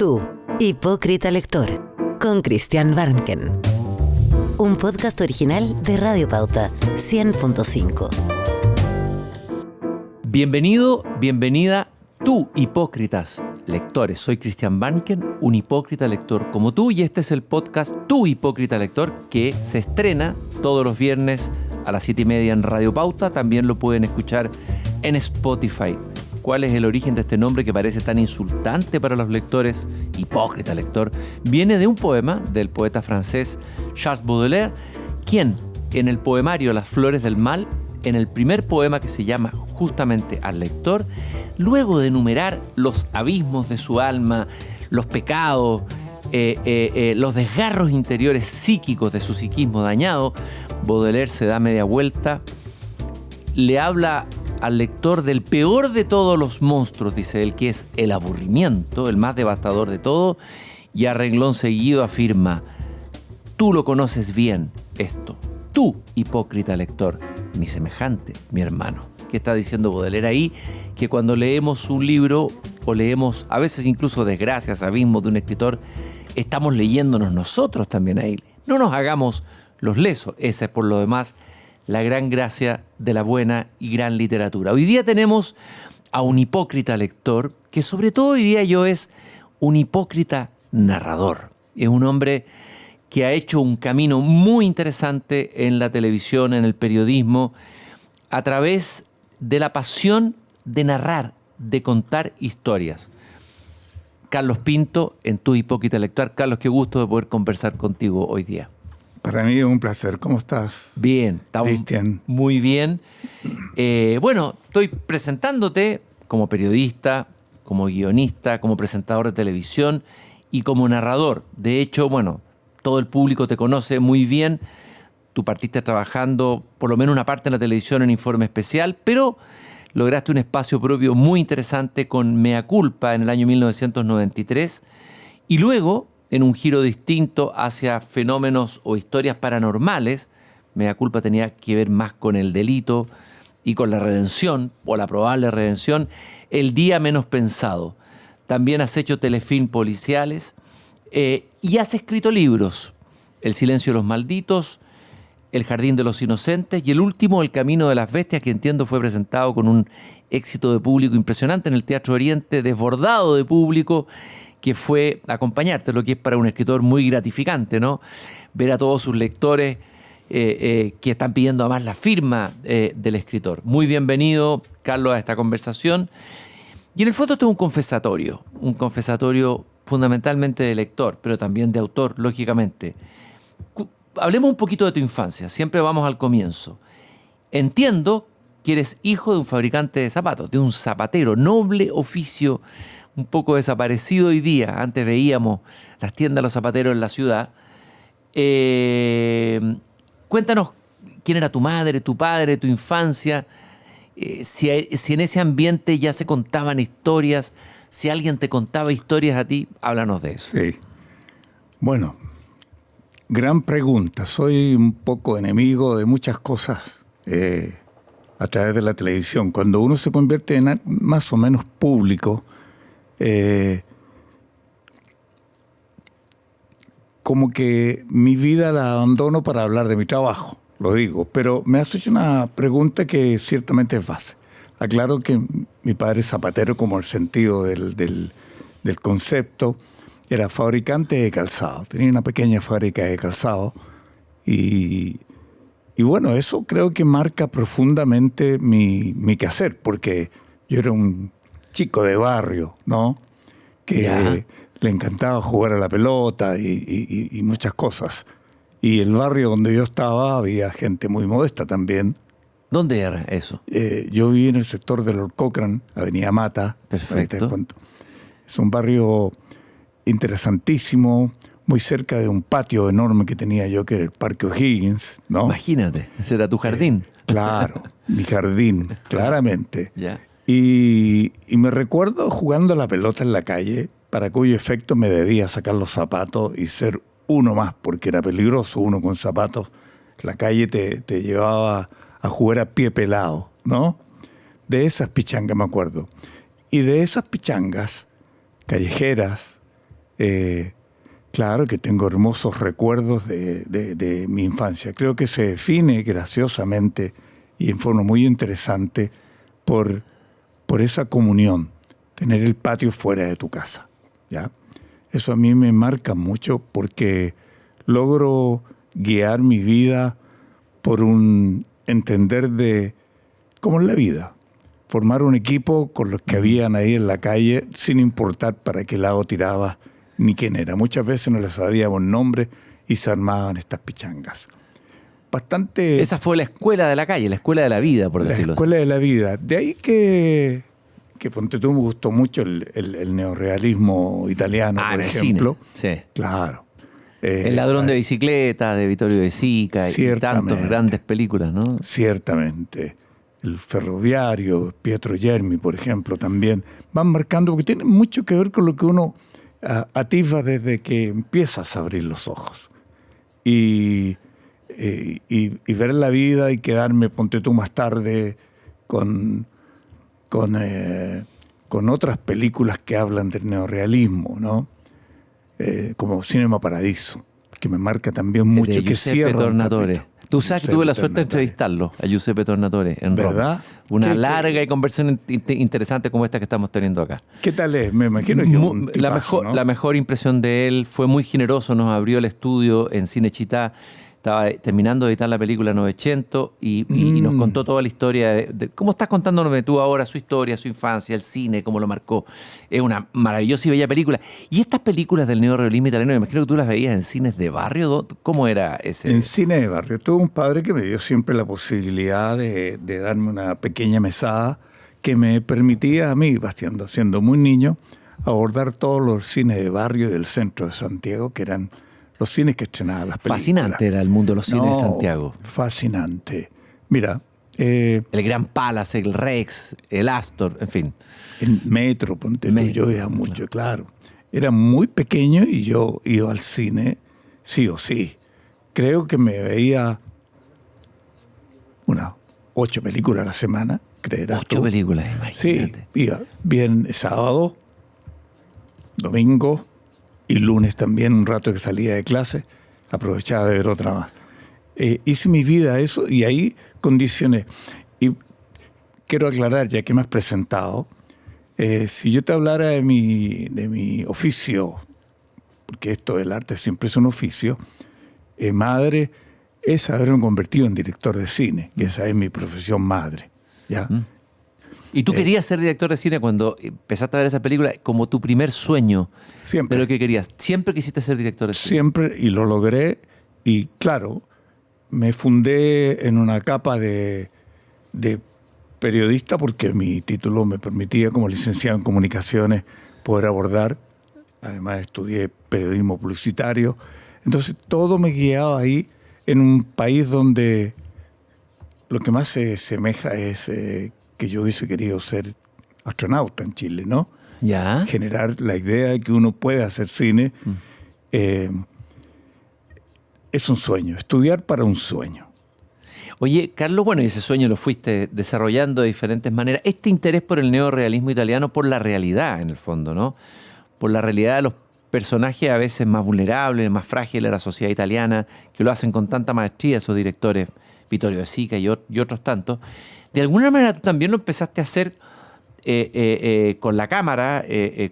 Tú, hipócrita lector, con Christian Barnken. Un podcast original de Radio Pauta 100.5. Bienvenido, bienvenida, tú, hipócritas lectores. Soy Christian Barnken, un hipócrita lector como tú, y este es el podcast Tú, hipócrita lector, que se estrena todos los viernes a las 7:30 en Radio Pauta. También lo pueden escuchar en Spotify. ¿Cuál es el origen de este nombre que parece tan insultante para los lectores? Hipócrita lector. Viene de un poema del poeta francés Charles Baudelaire, quien en el poemario Las Flores del Mal, en el primer poema, que se llama justamente Al lector, luego de enumerar los abismos de su alma, los pecados, los desgarros interiores psíquicos de su psiquismo dañado, Baudelaire se da media vuelta, le habla al lector del peor de todos los monstruos, dice él, que es el aburrimiento, el más devastador de todo, y a renglón seguido afirma: tú lo conoces bien esto, tú, hipócrita lector, mi semejante, mi hermano. ¿Qué está diciendo Baudelaire ahí? Que cuando leemos un libro, o leemos a veces incluso desgracias, abismos de un escritor, estamos leyéndonos nosotros también a él. No nos hagamos los lesos. Esa es, por lo demás, la gran gracia de la buena y gran literatura. Hoy día tenemos a un hipócrita lector que, sobre todo, diría yo, es un hipócrita narrador. Es un hombre que ha hecho un camino muy interesante en la televisión, en el periodismo, a través de la pasión de narrar, de contar historias. Carlos Pinto, en Tu hipócrita lector. Carlos, qué gusto de poder conversar contigo hoy día. Para mí es un placer. ¿Cómo estás? Bien, estamos Christian. Muy bien. Bueno, estoy presentándote como periodista, como guionista, como presentador de televisión y como narrador. De hecho, bueno, todo el público te conoce muy bien. Tú partiste trabajando por lo menos una parte en la televisión en Informe Especial, pero lograste un espacio propio muy interesante con Mea Culpa en el año 1993, y luego, en un giro distinto hacia fenómenos o historias paranormales, Mea Culpa tenía que ver más con el delito y con la redención, o la probable redención, El día menos pensado. También has hecho telefilm policiales y has escrito libros: El silencio de los malditos, El jardín de los inocentes y el último, El camino de las bestias, que entiendo fue presentado con un éxito de público impresionante en el Teatro Oriente, desbordado de público, que fue acompañarte, lo que es para un escritor muy gratificante, ¿no? Ver a todos sus lectores que están pidiendo además la firma del escritor. Muy bienvenido, Carlos, a esta conversación. Y en el fondo esto es un confesatorio fundamentalmente de lector, pero también de autor, lógicamente. Hablemos un poquito de tu infancia, siempre vamos al comienzo. Entiendo que eres hijo de un fabricante de zapatos, de un zapatero, noble oficio, un poco desaparecido hoy día. Antes veíamos las tiendas de los zapateros en la ciudad. Cuéntanos quién era tu madre, tu padre, tu infancia, si en ese ambiente ya se contaban historias, si alguien te contaba historias a ti. Háblanos de eso. Sí. Bueno, gran pregunta. Soy un poco enemigo de muchas cosas a través de la televisión. Cuando uno se convierte en más o menos público, como que mi vida la abandono para hablar de mi trabajo, lo digo. Pero me has hecho una pregunta que ciertamente es base. Aclaro que mi padre es zapatero, como el sentido del concepto. Era fabricante de calzado, tenía una pequeña fábrica de calzado y bueno, eso creo que marca profundamente mi quehacer, porque yo era un chico de barrio, ¿no? Que le encantaba jugar a la pelota y muchas cosas. Y el barrio donde yo estaba había gente muy modesta también. ¿Dónde era eso? Yo viví en el sector de Lord Cochrane, Avenida Mata. Perfecto. Es un barrio interesantísimo, muy cerca de un patio enorme que tenía yo, que era el Parque O'Higgins, ¿no? Imagínate, ese era tu jardín. Claro, mi jardín, claramente. Ya. Y me recuerdo jugando a la pelota en la calle, para cuyo efecto me debía sacar los zapatos y ser uno más, porque era peligroso uno con zapatos. La calle te llevaba a jugar a pie pelado, ¿no? De esas pichangas me acuerdo. Y de esas pichangas callejeras, Claro que tengo hermosos recuerdos de mi infancia. Creo que se define graciosamente y en forma muy interesante por esa comunión, tener el patio fuera de tu casa, ¿ya? Eso a mí me marca mucho porque logro guiar mi vida por un entender de cómo es la vida. Formar un equipo con los que habían ahí en la calle sin importar para qué lado tiraba ni quién era. Muchas veces no les sabíamos nombre y se armaban estas pichangas. Bastante... Esa fue la escuela de la calle, la escuela de la vida, por decirlo así. La escuela de la vida. De ahí que ponte tú, me gustó mucho el neorrealismo italiano, por ejemplo. Cine. Sí. Claro. El ladrón de bicicletas de Vittorio De Sica y tantas grandes películas, ¿no? Ciertamente. El ferroviario, Pietro Germi, por ejemplo, también van marcando, porque tienen mucho que ver con lo que uno atisba desde que empiezas a abrir los ojos. Y ver la vida y quedarme, ponte tú, más tarde con otras películas que hablan del neorrealismo, ¿no? Como Cinema Paradiso, que me marca también mucho. De que Giuseppe Tornatore. Tú sabes que tuve la suerte de entrevistarlo a Giuseppe Tornatore en Roma. ¿Verdad? Una larga y conversación interesante como esta que estamos teniendo acá. ¿Qué tal es? Me imagino que es un tipazo, ¿no? La mejor impresión de él, fue muy generoso, nos abrió el estudio en Cinecittà. Estaba terminando de editar la película Novecento y nos contó toda la historia de cómo estás contándome tú ahora su historia, su infancia, el cine, cómo lo marcó. Es una maravillosa y bella película. Y estas películas del neorrealismo italiano, me imagino que tú las veías en cines de barrio. ¿Cómo era ese? En cine de barrio. Tuve un padre que me dio siempre la posibilidad de darme una pequeña mesada que me permitía a mí, siendo muy niño, abordar todos los cines de barrio del centro de Santiago, que eran los cines que estrenaban las películas. Fascinante era el mundo de los cines de Santiago. Fascinante. Mira. El Gran Palace, el Rex, el Astor, en fin. El Metro, ponte tú, yo iba mucho, claro. Era muy pequeño y yo iba al cine, sí o sí. Creo que me veía unas 8 películas a la semana, creerás tú. 8 películas, imagínate. Sí, iba bien sábado, domingo, y lunes también, un rato que salía de clase, aprovechaba de ver otra más. Hice mi vida eso y ahí condicioné. Y quiero aclarar, ya que me has presentado, si yo te hablara de mi oficio, porque esto del arte siempre es un oficio, madre es haberme convertido en director de cine, que esa es mi profesión madre. ¿Ya? ¿Y tú querías ser director de cine cuando empezaste a ver esa película como tu primer sueño? Siempre. De lo que querías. ¿Siempre quisiste ser director de cine? Siempre, y lo logré. Y claro, me fundé en una capa de periodista porque mi título me permitía, como licenciado en comunicaciones, poder abordar. Además estudié periodismo publicitario. Entonces todo me guiaba ahí en un país donde lo que más se semeja es... que yo hubiese querido ser astronauta en Chile, ¿no? Ya. Generar la idea de que uno puede hacer cine. Es un sueño, estudiar para un sueño. Oye, Carlos, bueno, y ese sueño lo fuiste desarrollando de diferentes maneras. Este interés por el neorrealismo italiano, por la realidad, en el fondo, ¿no? Por la realidad de los personajes a veces más vulnerables, más frágiles de la sociedad italiana, que lo hacen con tanta maestría esos directores, Vittorio De Sica y otros tantos. De alguna manera tú también lo empezaste a hacer con la cámara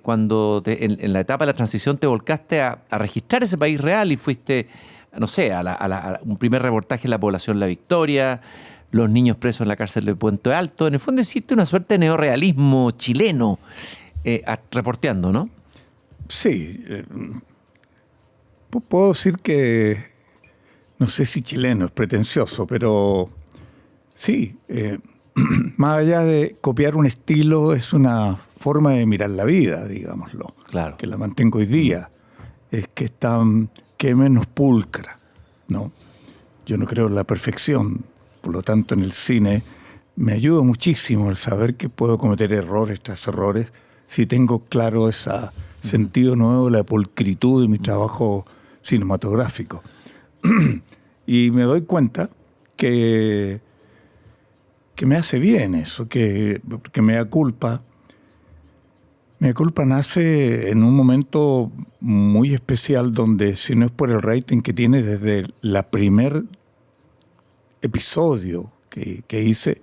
cuando en la etapa de la transición te volcaste a registrar ese país real y fuiste, no sé, a un primer reportaje en la población La Victoria, los niños presos en la cárcel de Puente Alto. En el fondo hiciste una suerte de neorrealismo chileno reporteando, ¿no? Sí. Puedo decir que, no sé si chileno es pretencioso, pero... Sí, más allá de copiar un estilo, es una forma de mirar la vida, digámoslo. Claro. Que la mantengo hoy día. Es que es menos pulcra, ¿no? Yo no creo en la perfección. Por lo tanto, en el cine me ayuda muchísimo el saber que puedo cometer errores tras errores si tengo claro ese sentido nuevo de la pulcritud de mi trabajo cinematográfico. Y me doy cuenta que me hace bien eso, que mea culpa nace en un momento muy especial donde, si no es por el rating que tiene desde el primer episodio que hice,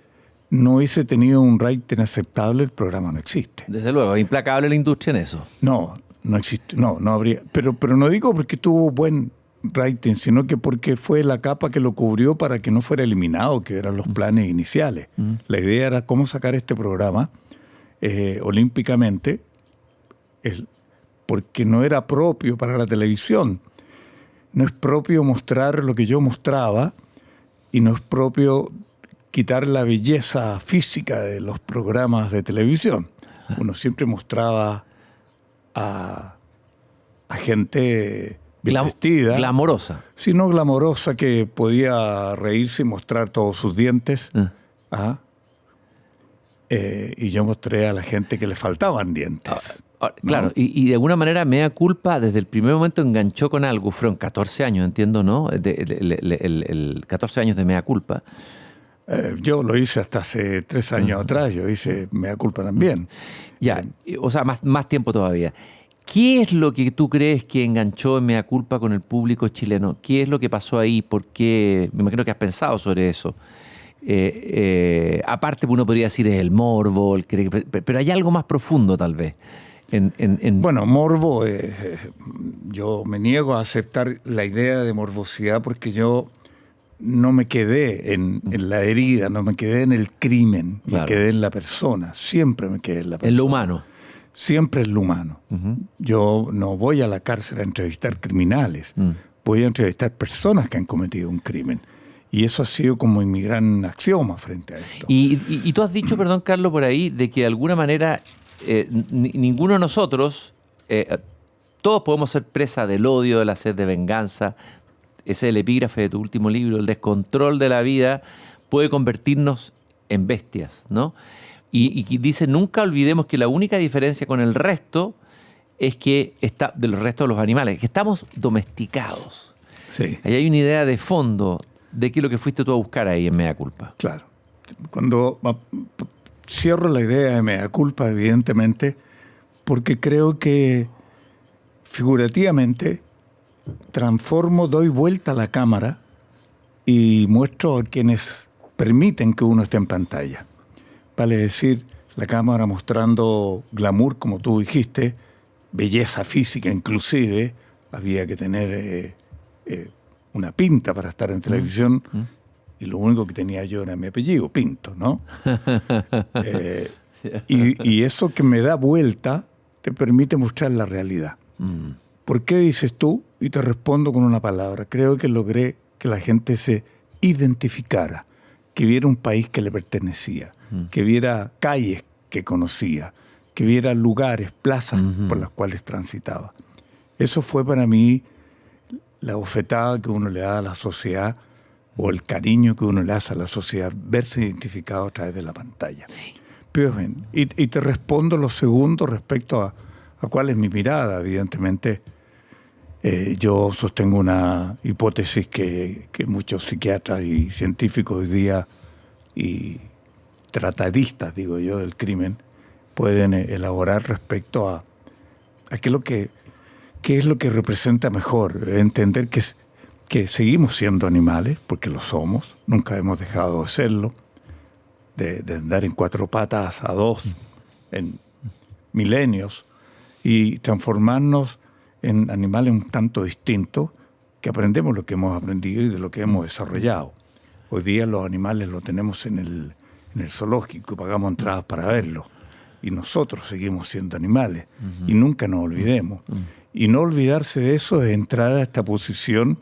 no hubiese tenido un rating aceptable, el programa no existe. Desde luego, es implacable la industria en eso. No existe, no habría. Pero no digo porque tuvo buen rating, sino que porque fue la capa que lo cubrió para que no fuera eliminado, que eran los planes iniciales. La idea era cómo sacar este programa olímpicamente, porque no era propio para la televisión. No es propio mostrar lo que yo mostraba y no es propio quitar la belleza física de los programas de televisión. Uno siempre mostraba a gente bien vestida. Glamorosa. Sí, no glamorosa, que podía reírse y mostrar todos sus dientes. Y yo mostré a la gente que le faltaban dientes. Claro, y de alguna manera Mea Culpa desde el primer momento enganchó con algo. Fueron 14 años, entiendo, ¿no? El 14 años de Mea Culpa. Yo lo hice hasta hace 3 años atrás. Yo hice Mea Culpa también. Ya, o sea, más tiempo todavía. ¿Qué es lo que tú crees que enganchó en Mea Culpa con el público chileno? ¿Qué es lo que pasó ahí? ¿Por qué? Me imagino que has pensado sobre eso. Aparte, uno podría decir es el morbo, pero hay algo más profundo tal vez. Bueno, morbo, yo me niego a aceptar la idea de morbosidad porque yo no me quedé en la herida, no me quedé en el crimen, claro. Me quedé en la persona, siempre me quedé en la persona. En lo humano. Siempre es lo humano. Yo no voy a la cárcel a entrevistar criminales, voy a entrevistar personas que han cometido un crimen. Y eso ha sido como mi gran axioma frente a esto. Y tú has dicho, perdón, Carlos, por ahí, de que de alguna manera ninguno de nosotros, todos podemos ser presa del odio, de la sed de venganza. Ese es el epígrafe de tu último libro. El descontrol de la vida puede convertirnos en bestias, ¿no? Y dice, nunca olvidemos que la única diferencia con el resto es que de los restos de los animales, que estamos domesticados. Sí. Ahí hay una idea de fondo de qué es lo que fuiste tú a buscar ahí en Mea Culpa. Claro. Cuando cierro la idea de Mea Culpa, evidentemente, porque creo que figurativamente doy vuelta a la cámara y muestro a quienes permiten que uno esté en pantalla. Vale decir, la cámara mostrando glamour, como tú dijiste, belleza física inclusive, había que tener una pinta para estar en televisión, y lo único que tenía yo era mi apellido, Pinto, ¿no? Y eso que me da vuelta te permite mostrar la realidad. ¿Por qué dices tú? Y te respondo con una palabra. Creo que logré que la gente se identificara, que viera un país que le pertenecía, que viera calles que conocía, que viera lugares, plazas por las cuales transitaba. Eso fue para mí la bofetada que uno le da a la sociedad, o el cariño que uno le hace a la sociedad, verse identificado a través de la pantalla. Pero bien, y te respondo lo segundo respecto a cuál es mi mirada. Evidentemente, yo sostengo una hipótesis que muchos psiquiatras y científicos hoy día, y tratadistas, digo yo, del crimen, pueden elaborar respecto a qué es lo que representa mejor. Entender que seguimos siendo animales, porque lo somos, nunca hemos dejado de serlo, de andar en 4 patas a 2 en milenios, y transformarnos en animales un tanto distintos, que aprendemos lo que hemos aprendido y de lo que hemos desarrollado. Hoy día los animales los tenemos en el zoológico y pagamos entradas para verlos. Y nosotros seguimos siendo animales, y nunca nos olvidemos. Y no olvidarse de eso es entrar a esta posición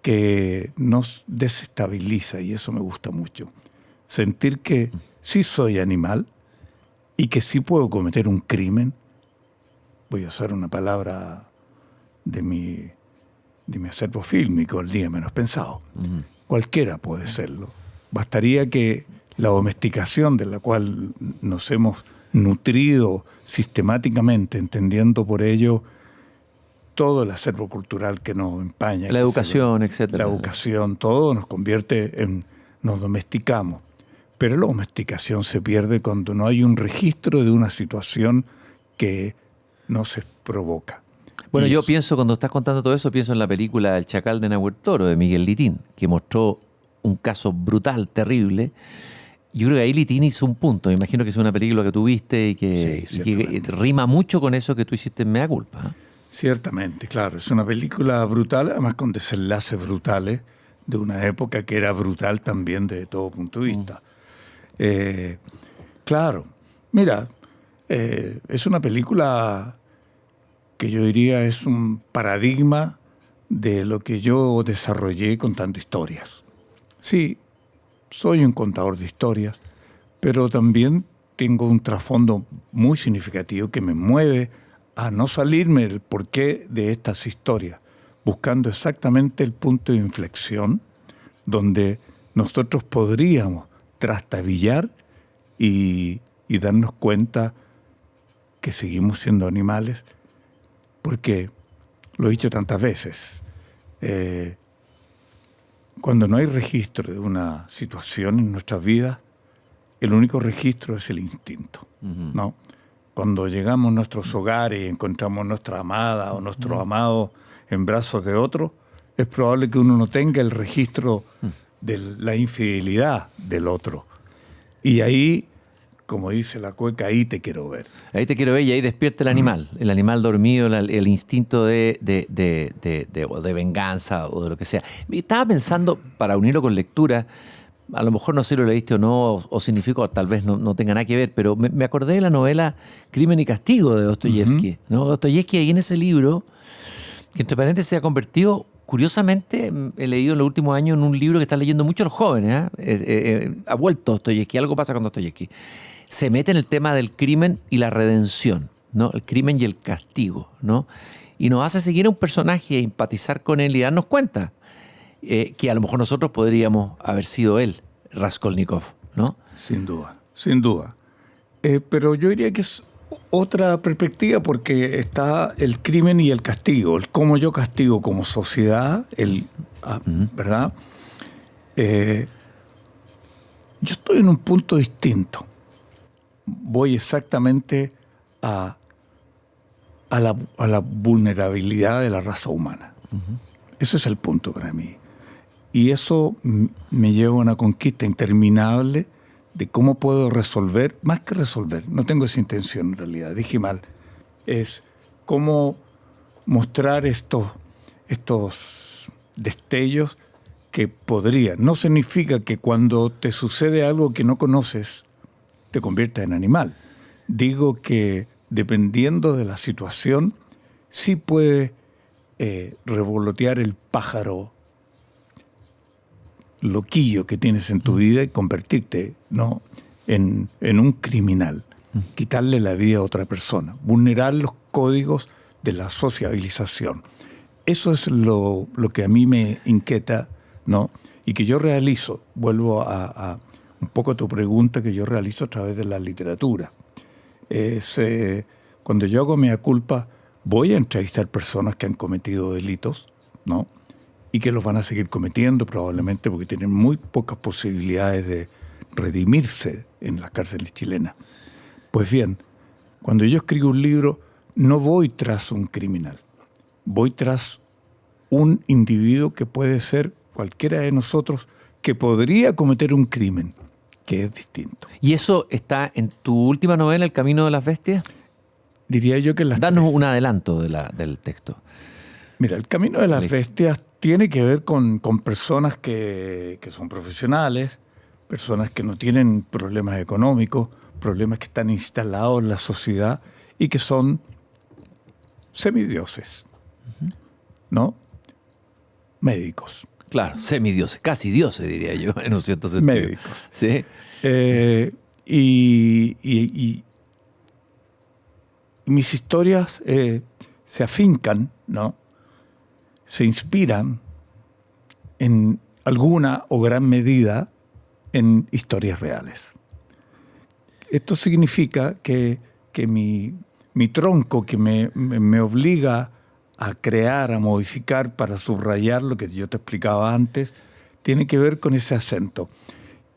que nos desestabiliza, y eso me gusta mucho. Sentir que sí soy animal y que sí puedo cometer un crimen. Voy a usar una palabra de mi acervo fílmico, el día menos pensado. Cualquiera puede serlo. Bastaría que la domesticación de la cual nos hemos nutrido sistemáticamente, entendiendo por ello todo el acervo cultural que nos empaña. La educación, etcétera. La educación, todo nos convierte nos domesticamos. Pero la domesticación se pierde cuando no hay un registro de una situación que no se provoca. Bueno, Y yo eso. pienso, cuando estás contando todo eso, pienso en la película El Chacal de Nahuel Toro, de Miguel Litín, que mostró un caso brutal, terrible. Yo creo que ahí Litín hizo un punto. Me imagino que es una película que tú viste y que Sí, ciertamente. rima mucho con eso que tú hiciste en Mea Culpa. ¿Eh? Ciertamente, claro. Es una película brutal, además con desenlaces brutales, de una época que era brutal también de todo punto de vista. Claro, mira, es una película que yo diría es un paradigma de lo que yo desarrollé contando historias. Sí, soy un contador de historias, pero también tengo un trasfondo muy significativo que me mueve a no salirme del porqué de estas historias, buscando exactamente el punto de inflexión donde nosotros podríamos trastabillar y darnos cuenta que seguimos siendo animales, porque lo he dicho tantas veces, cuando no hay registro de una situación en nuestras vidas, el único registro es el instinto, ¿no? Cuando llegamos a nuestros hogares y encontramos nuestra amada o nuestro amado en brazos de otro, es probable que uno no tenga el registro de la infidelidad del otro. Y ahí, como dice la cueca, ahí te quiero ver. Ahí te quiero ver y ahí despierta el animal dormido, el instinto de venganza o de lo que sea. Estaba pensando, para unirlo con lectura, a lo mejor no sé si lo leíste o no, o significa, tal vez no tenga nada que ver, pero me acordé de la novela Crimen y Castigo de Dostoyevsky. ¿No? Dostoyevsky ahí en ese libro, que entre paréntesis se ha convertido, curiosamente, he leído en los últimos años en un libro que están leyendo muchos los jóvenes. Ha vuelto Dostoyevsky, algo pasa con Dostoyevsky. Se mete en el tema del crimen y la redención, ¿no? El crimen y el castigo, ¿no? Y nos hace seguir a un personaje, empatizar con él y darnos cuenta que a lo mejor nosotros podríamos haber sido él, Raskolnikov, ¿no? Sin duda, sin duda. Pero yo diría que es otra perspectiva porque está el crimen y el castigo, el cómo yo castigo como sociedad, ¿verdad? Yo estoy en un punto distinto. Voy exactamente a la vulnerabilidad de la raza humana. Ese es el punto para mí. Y eso me lleva a una conquista interminable de cómo puedo resolver, más que resolver, no tengo esa intención en realidad, dije mal, es cómo mostrar estos destellos que podrían. No significa que cuando te sucede algo que no conoces, te conviertas en animal. Digo que dependiendo de la situación, sí puede revolotear el pájaro loquillo que tienes en tu vida y convertirte, ¿no?, en un criminal, quitarle la vida a otra persona, vulnerar los códigos de la sociabilización. Eso es lo que a mí me inquieta, ¿no?, y que yo realizo. Vuelvo a un poco a tu pregunta, que yo realizo a través de la literatura. Cuando yo hago Mea Culpa, voy a entrevistar personas que han cometido delitos, ¿no?, y que los van a seguir cometiendo probablemente porque tienen muy pocas posibilidades de redimirse en las cárceles chilenas. Pues bien, cuando yo escribo un libro, no voy tras un criminal, voy tras un individuo que puede ser cualquiera de nosotros que podría cometer un crimen, que es distinto. ¿Y eso está en tu última novela, El Camino de las Bestias? Diría yo que Danos un adelanto del texto. Mira, El Camino de las Bestias tiene que ver con personas que son profesionales, personas que no tienen problemas económicos, problemas que están instalados en la sociedad y que son semidioses, ¿no? Médicos. Claro, semidioses, casi dioses, diría yo, en un cierto sentido. Médicos. Sí. Y mis historias se afincan, ¿no?, se inspiran en alguna o gran medida en historias reales. Esto significa que mi tronco, que me obliga a crear, a modificar para subrayar lo que yo te explicaba antes, tiene que ver con ese acento.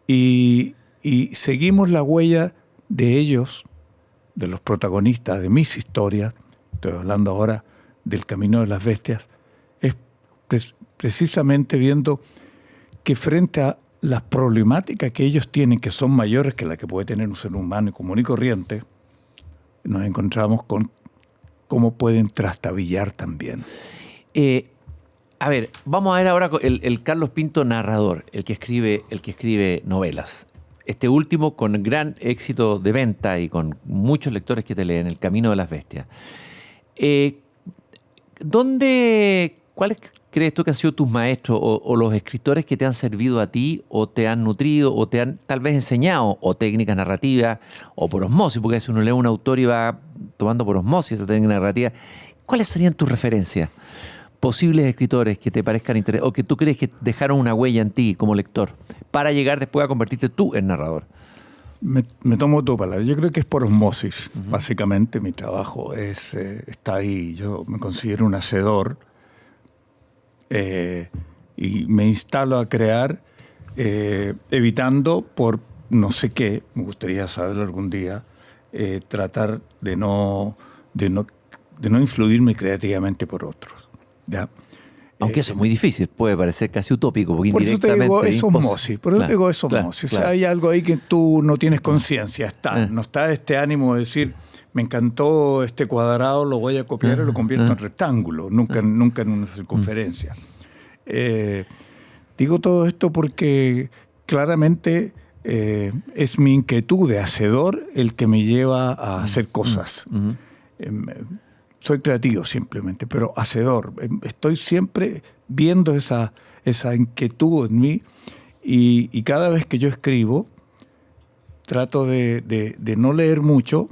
Y seguimos la huella de ellos, de los protagonistas de mis historias. Estoy hablando ahora del Camino de las Bestias es precisamente viendo que frente a las problemáticas que ellos tienen, que son mayores que las que puede tener un ser humano común y corriente, nos encontramos con cómo pueden trastabillar también. A ver, vamos a ver ahora el Carlos Pinto narrador, el que escribe novelas. Este último con gran éxito de venta y con muchos lectores que te leen, El Camino de las Bestias. ¿Cuáles crees tú que han sido tus maestros o los escritores que te han servido a ti o te han nutrido o te han tal vez enseñado o técnicas narrativas o por osmosis? Porque si uno lee un autor y va tomando por osmosis esa técnica narrativa, ¿cuáles serían tus referencias? Posibles escritores que te parezcan interesantes o que tú crees que dejaron una huella en ti como lector para llegar después a convertirte tú en narrador. Me tomo tu palabra. Yo creo que es por osmosis. Básicamente mi trabajo está ahí. Yo me considero un hacedor y me instalo a crear evitando por no sé qué, me gustaría saberlo algún día, tratar de no influirme creativamente por otros. ¿Ya? Aunque eso es muy difícil, puede parecer casi utópico, porque por eso te digo, es osmosis. Por eso te digo, es osmosis. Claro. O sea, hay algo ahí que tú no tienes conciencia. No está este ánimo de decir, me encantó este cuadrado, lo voy a copiar y lo convierto en rectángulo, nunca en una circunferencia. Digo todo esto porque claramente es mi inquietud de hacedor el que me lleva a hacer cosas. Soy creativo simplemente, pero hacedor. Estoy siempre viendo esa inquietud en mí y cada vez que yo escribo trato de no leer mucho,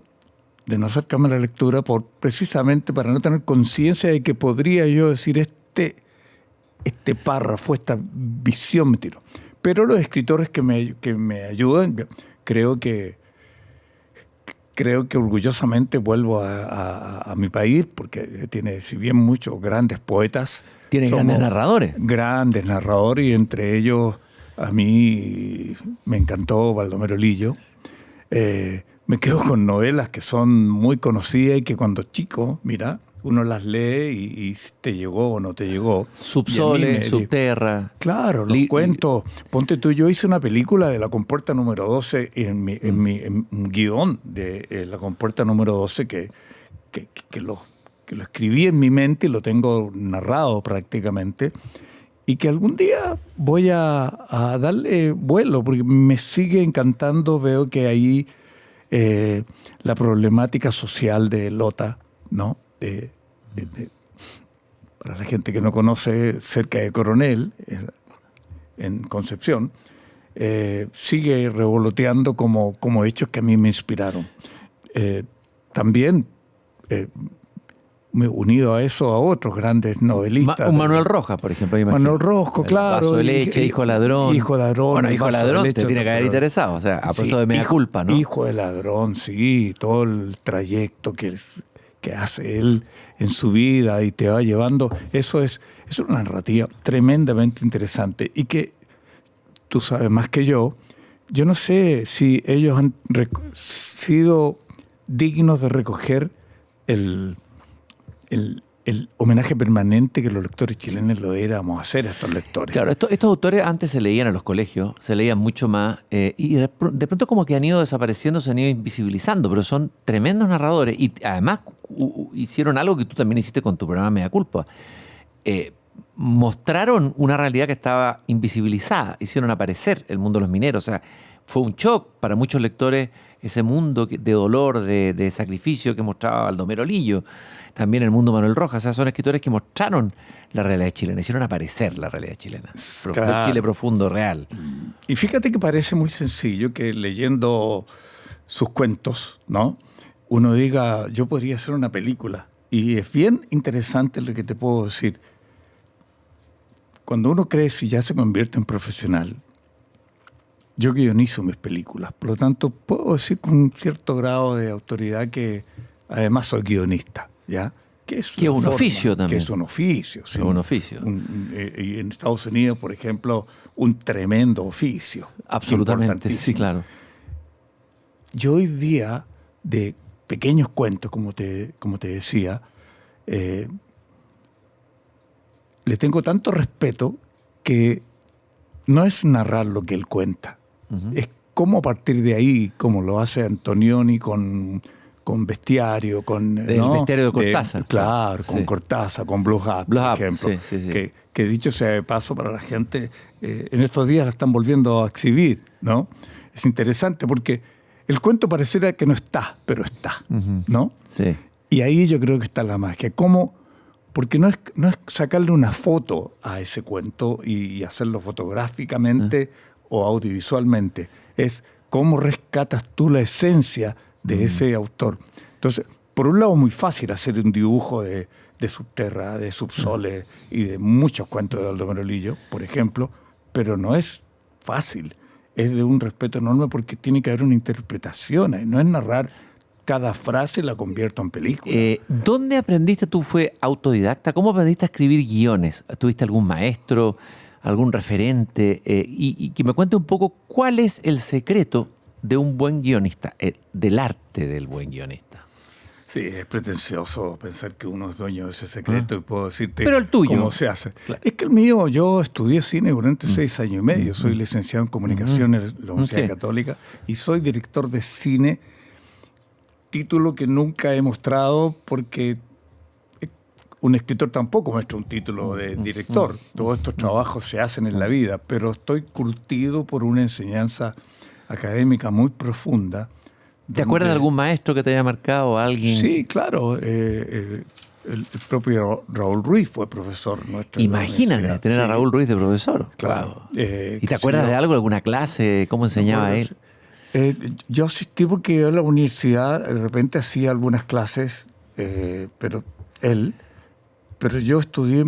de no acercarme a la lectura precisamente para no tener conciencia de que podría yo decir este párrafo, esta visión me tiró. Pero los escritores que me ayudan, creo que orgullosamente vuelvo a mi país, porque tiene, si bien muchos grandes poetas... Tiene grandes narradores. Grandes narradores, y entre ellos a mí me encantó Baldomero Lillo. Me quedo con novelas que son muy conocidas y que cuando chico, mira, uno las lee y te llegó o no te llegó. Subsole, Subterra. Claro, los cuentos. Ponte tú, yo hice una película de La Compuerta número 12 en un guión de La Compuerta número 12 que lo escribí en mi mente y lo tengo narrado prácticamente, y que algún día voy a darle vuelo porque me sigue encantando. Veo que ahí la problemática social de Lota, ¿no? Para la gente que no conoce, cerca de Coronel, en Concepción, sigue revoloteando como hechos que a mí me inspiraron. También me he unido a eso a otros grandes novelistas. Manuel Rojas, por ejemplo. Manuel Rojas, claro. Vaso de leche, Hijo Ladrón. Hijo Ladrón. Bueno, Hijo Ladrón te tiene que haber interesado. O sea, a propósito de Mea Culpa, ¿no? Hijo de Ladrón, sí. Todo el trayecto que hace él en su vida y te va llevando. Es una narrativa tremendamente interesante y que tú sabes más que yo no sé si ellos han sido dignos de recoger el homenaje permanente que los lectores chilenos lo éramos a hacer a estos lectores. Claro, estos autores antes se leían en los colegios, se leían mucho más, y de pronto como que han ido desapareciendo, se han ido invisibilizando, pero son tremendos narradores y además hicieron algo que tú también hiciste con tu programa Mea Culpa. Mostraron una realidad que estaba invisibilizada, hicieron aparecer el mundo de los mineros. O sea, fue un shock para muchos lectores ese mundo de dolor, de sacrificio que mostraba Baldomero Lillo, también el mundo de Manuel Rojas. O sea, son escritores que mostraron la realidad chilena, hicieron aparecer la realidad chilena, claro. El Chile profundo, real. Y fíjate que parece muy sencillo que leyendo sus cuentos, ¿no?, uno diga, yo podría hacer una película. Y es bien interesante lo que te puedo decir. Cuando uno crece y ya se convierte en profesional, yo guionizo mis películas, por lo tanto puedo decir con un cierto grado de autoridad que además soy guionista, ¿ya? Que es un oficio también. Que es un oficio. Sí. Un oficio. Y en Estados Unidos, por ejemplo, un tremendo oficio. Absolutamente, sí, claro. Yo hoy día, de pequeños cuentos, como te decía, le tengo tanto respeto que no es narrar lo que él cuenta, es cómo a partir de ahí, como lo hace Antonioni con Bestiario, con... El Bestiario de Cortázar. Claro, con Cortázar, con Blue Hat, por ejemplo. Sí. Que dicho sea de paso para la gente, en estos días la están volviendo a exhibir, ¿no? Es interesante porque el cuento pareciera que no está, pero está, ¿no? Sí. Y ahí yo creo que está la magia. ¿Cómo? Porque no es sacarle una foto a ese cuento y hacerlo fotográficamente o audiovisualmente. Es cómo rescatas tú la esencia de ese autor. Entonces, por un lado, muy fácil hacer un dibujo de Subterra, de Subsole y de muchos cuentos de Aldo Meroglio, por ejemplo, pero no es fácil. Es de un respeto enorme porque tiene que haber una interpretación. No es narrar cada frase y la convierto en película. ¿Dónde aprendiste tú? ¿Fue autodidacta? ¿Cómo aprendiste a escribir guiones? ¿Tuviste algún maestro, algún referente? Y que me cuente un poco cuál es el secreto de un buen guionista, del arte del buen guionista. Sí, es pretencioso pensar que uno es dueño de ese secreto y puedo decirte Pero el tuyo. cómo se hace. Claro. Es que el mío, yo estudié cine durante 6 años y medio. Soy licenciado en comunicación en la Universidad Católica y soy director de cine, título que nunca he mostrado porque un escritor tampoco muestra un título de director. Todos estos trabajos se hacen en la vida, pero estoy curtido por una enseñanza académica muy profunda. ¿Te acuerdas de algún maestro que te haya marcado, alguien? Sí, claro. El propio Raúl Ruiz fue profesor nuestro. Imagínate tener a Raúl Ruiz de profesor. Claro. Wow. ¿Y te acuerdas de algo, alguna clase? ¿Cómo enseñaba él? Yo asistí porque yo en la universidad de repente hacía algunas clases, pero yo estudié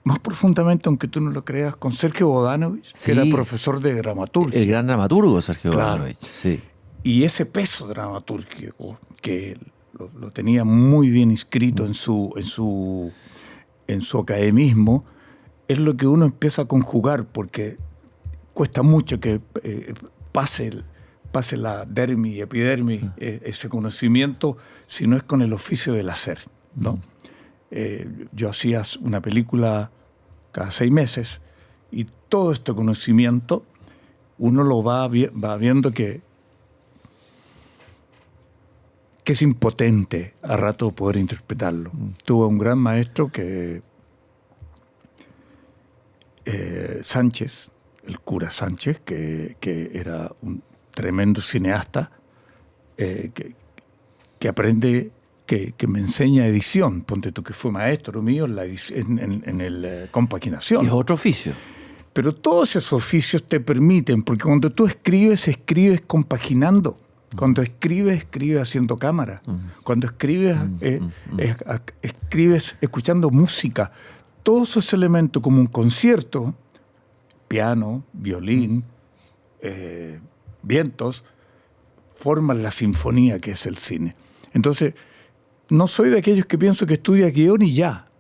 más profundamente, aunque tú no lo creas, con Sergio Bodanovich, que era profesor de dramaturgia. El gran dramaturgo Sergio Bodanovich, sí. Y ese peso dramatúrgico que lo tenía muy bien inscrito en su academismo, es lo que uno empieza a conjugar, porque cuesta mucho que pase la dermis y epidermis, ese conocimiento, si no es con el oficio del hacer, ¿no? Yo hacía una película cada 6 meses y todo este conocimiento uno lo va viendo que es impotente a rato poder interpretarlo. Tuve un gran maestro que Sánchez, el cura Sánchez, que era un tremendo cineasta, que aprende, que me enseña edición. Ponte tú, que fue maestro mío en la compaginación. Es otro oficio. Pero todos esos oficios te permiten, porque cuando tú escribes compaginando. Cuando escribes haciendo cámara. Cuando escribes, escribes escuchando música. Todos esos elementos, como un concierto, piano, violín, vientos, forman la sinfonía que es el cine. Entonces, no soy de aquellos que pienso que estudia guión y ya.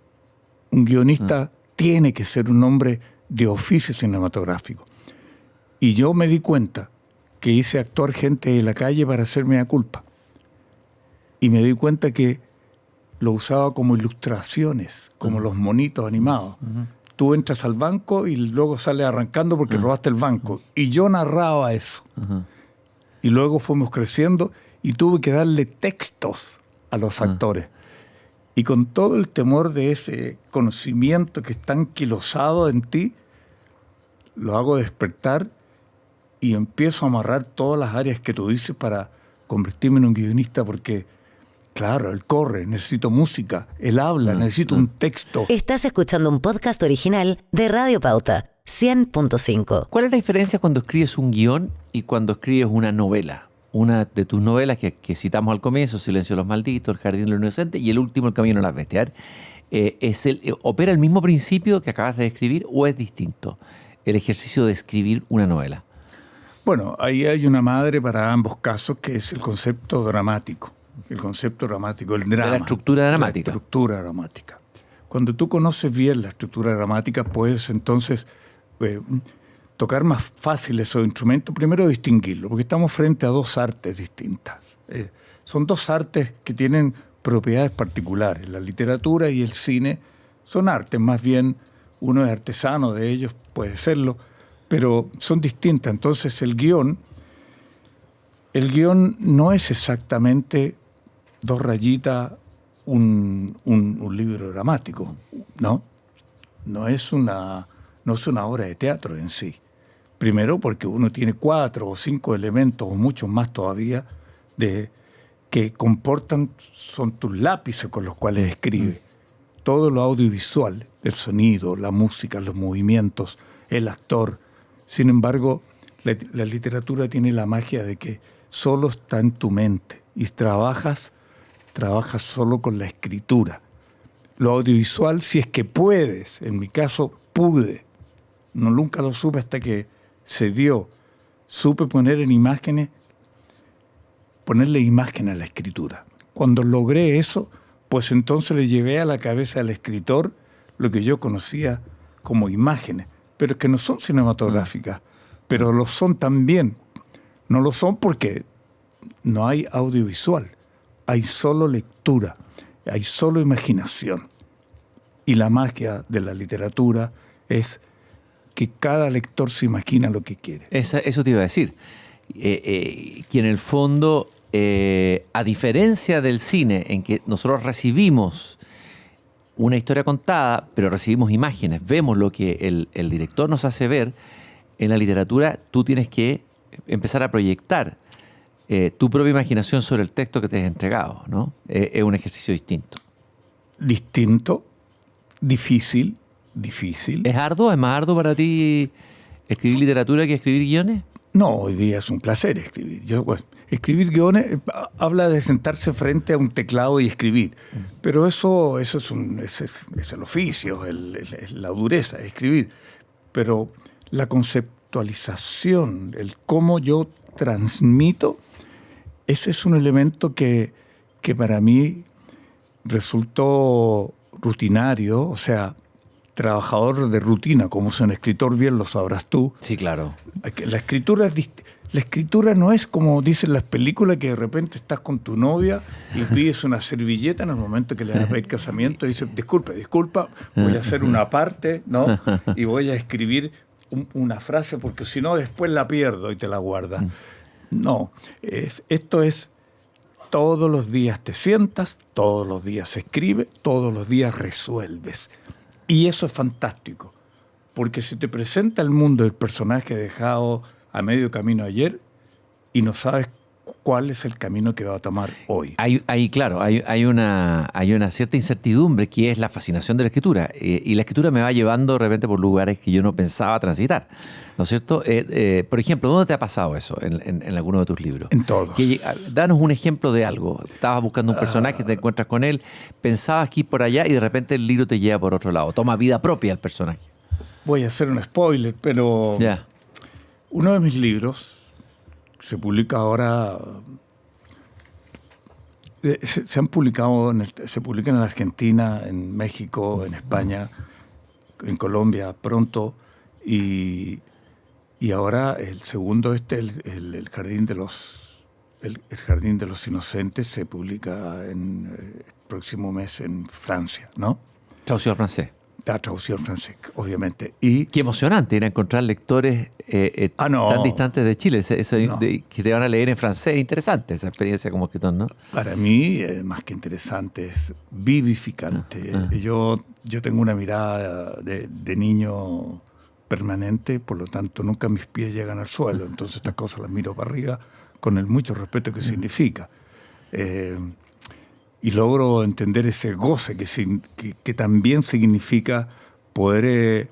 Un guionista tiene que ser un hombre de oficio cinematográfico. Y yo me di cuenta que hice actuar gente de la calle para hacerme la culpa. Y me di cuenta que lo usaba como ilustraciones, como los monitos animados. Tú entras al banco y luego sales arrancando porque robaste el banco. Y yo narraba eso. Y luego fuimos creciendo y tuve que darle textos a los actores. Y con todo el temor de ese conocimiento que está anquilosado en ti, lo hago despertar y empiezo a amarrar todas las áreas que tú dices para convertirme en un guionista, porque, claro, él corre, necesito música, él habla, necesito un texto. Estás escuchando un podcast original de Radio Pauta, 100.5. ¿Cuál es la diferencia cuando escribes un guión y cuando escribes una novela? Una de tus novelas que citamos al comienzo, Silencio de los Malditos, El Jardín de los Inocentes y El Último, El Camino a las Bestias. ¿Opera el mismo principio que acabas de describir o es distinto el ejercicio de escribir una novela? Bueno, ahí hay una madre para ambos casos, que es el concepto dramático. El concepto dramático, el drama. De la estructura dramática. La estructura dramática. Cuando tú conoces bien la estructura dramática, puedes entonces tocar más fácil esos instrumentos. Primero distinguirlo, porque estamos frente a dos artes distintas. Son dos artes que tienen propiedades particulares. La literatura y el cine son artes más bien uno es artesano de ellos, puede serlo, pero son distintas. Entonces el guión no es exactamente 2 rayitas, un libro dramático, ¿no? No es una obra de teatro en sí. Primero porque uno tiene 4 o 5 elementos, o muchos más todavía, que son tus lápices con los cuales escribe. Todo lo audiovisual, el sonido, la música, los movimientos, el actor. Sin embargo, la literatura tiene la magia de que solo está en tu mente y trabajas solo con la escritura. Lo audiovisual, si es que puedes, en mi caso pude, nunca lo supe hasta que se dio, supe ponerle imagen a la escritura. Cuando logré eso, pues entonces le llevé a la cabeza al escritor lo que yo conocía como imágenes, pero que no son cinematográficas, pero lo son también. No lo son porque no hay audiovisual, hay solo lectura, hay solo imaginación. Y la magia de la literatura es que cada lector se imagina lo que quiere. Eso te iba a decir. Que en el fondo, a diferencia del cine, en que nosotros recibimos una historia contada, pero recibimos imágenes, vemos lo que el director nos hace ver, en la literatura tú tienes que empezar a proyectar tu propia imaginación sobre el texto que te has entregado, ¿no? Es un ejercicio distinto. Distinto, difícil. ¿Es arduo? ¿Es más arduo para ti escribir literatura que escribir guiones? No, hoy día es un placer escribir. Escribir guiones habla de sentarse frente a un teclado y escribir. Pero eso es el oficio, la dureza de escribir. Pero la conceptualización, el cómo yo transmito, ese es un elemento que para mí resultó rutinario, o sea, trabajador de rutina, como es un escritor, bien lo sabrás tú. Sí, claro. La escritura no es como dicen las películas, que de repente estás con tu novia y pides una servilleta en el momento que le vas a pedir casamiento y dices, disculpa, voy a hacer una parte, ¿no? Y voy a escribir una frase porque si no después la pierdo y te la guardas. No, esto es todos los días te sientas, todos los días escribes, todos los días resuelves. Y eso es fantástico, porque se te presenta el mundo del personaje dejado a medio camino ayer y no sabes cuál es el camino que va a tomar hoy. Hay una cierta incertidumbre que es la fascinación de la escritura. Y la escritura me va llevando de repente por lugares que yo no pensaba transitar, ¿no es cierto? Por ejemplo, ¿dónde te ha pasado eso en alguno de tus libros? En todos. Danos un ejemplo de algo. Estabas buscando un personaje, te encuentras con él, pensabas que ir por allá y de repente el libro te lleva por otro lado. Toma vida propia el personaje. Voy a hacer un spoiler, pero uno de mis libros se publica ahora. Se publican en Argentina, en México, en España, en Colombia pronto, y ahora el segundo, el Jardín de los Inocentes, se publica en el próximo mes en Francia, ¿no? Traducido al francés. Está traducido al francés, obviamente. Y qué emocionante era encontrar lectores tan distantes de Chile, que te van a leer en francés. Interesante esa experiencia como escritor, ¿no? Para mí, más que interesante, es vivificante. Yo tengo una mirada de niño permanente, por lo tanto nunca mis pies llegan al suelo. Entonces estas cosas las miro para arriba con el mucho respeto que significa. Y logro entender ese goce que también significa poder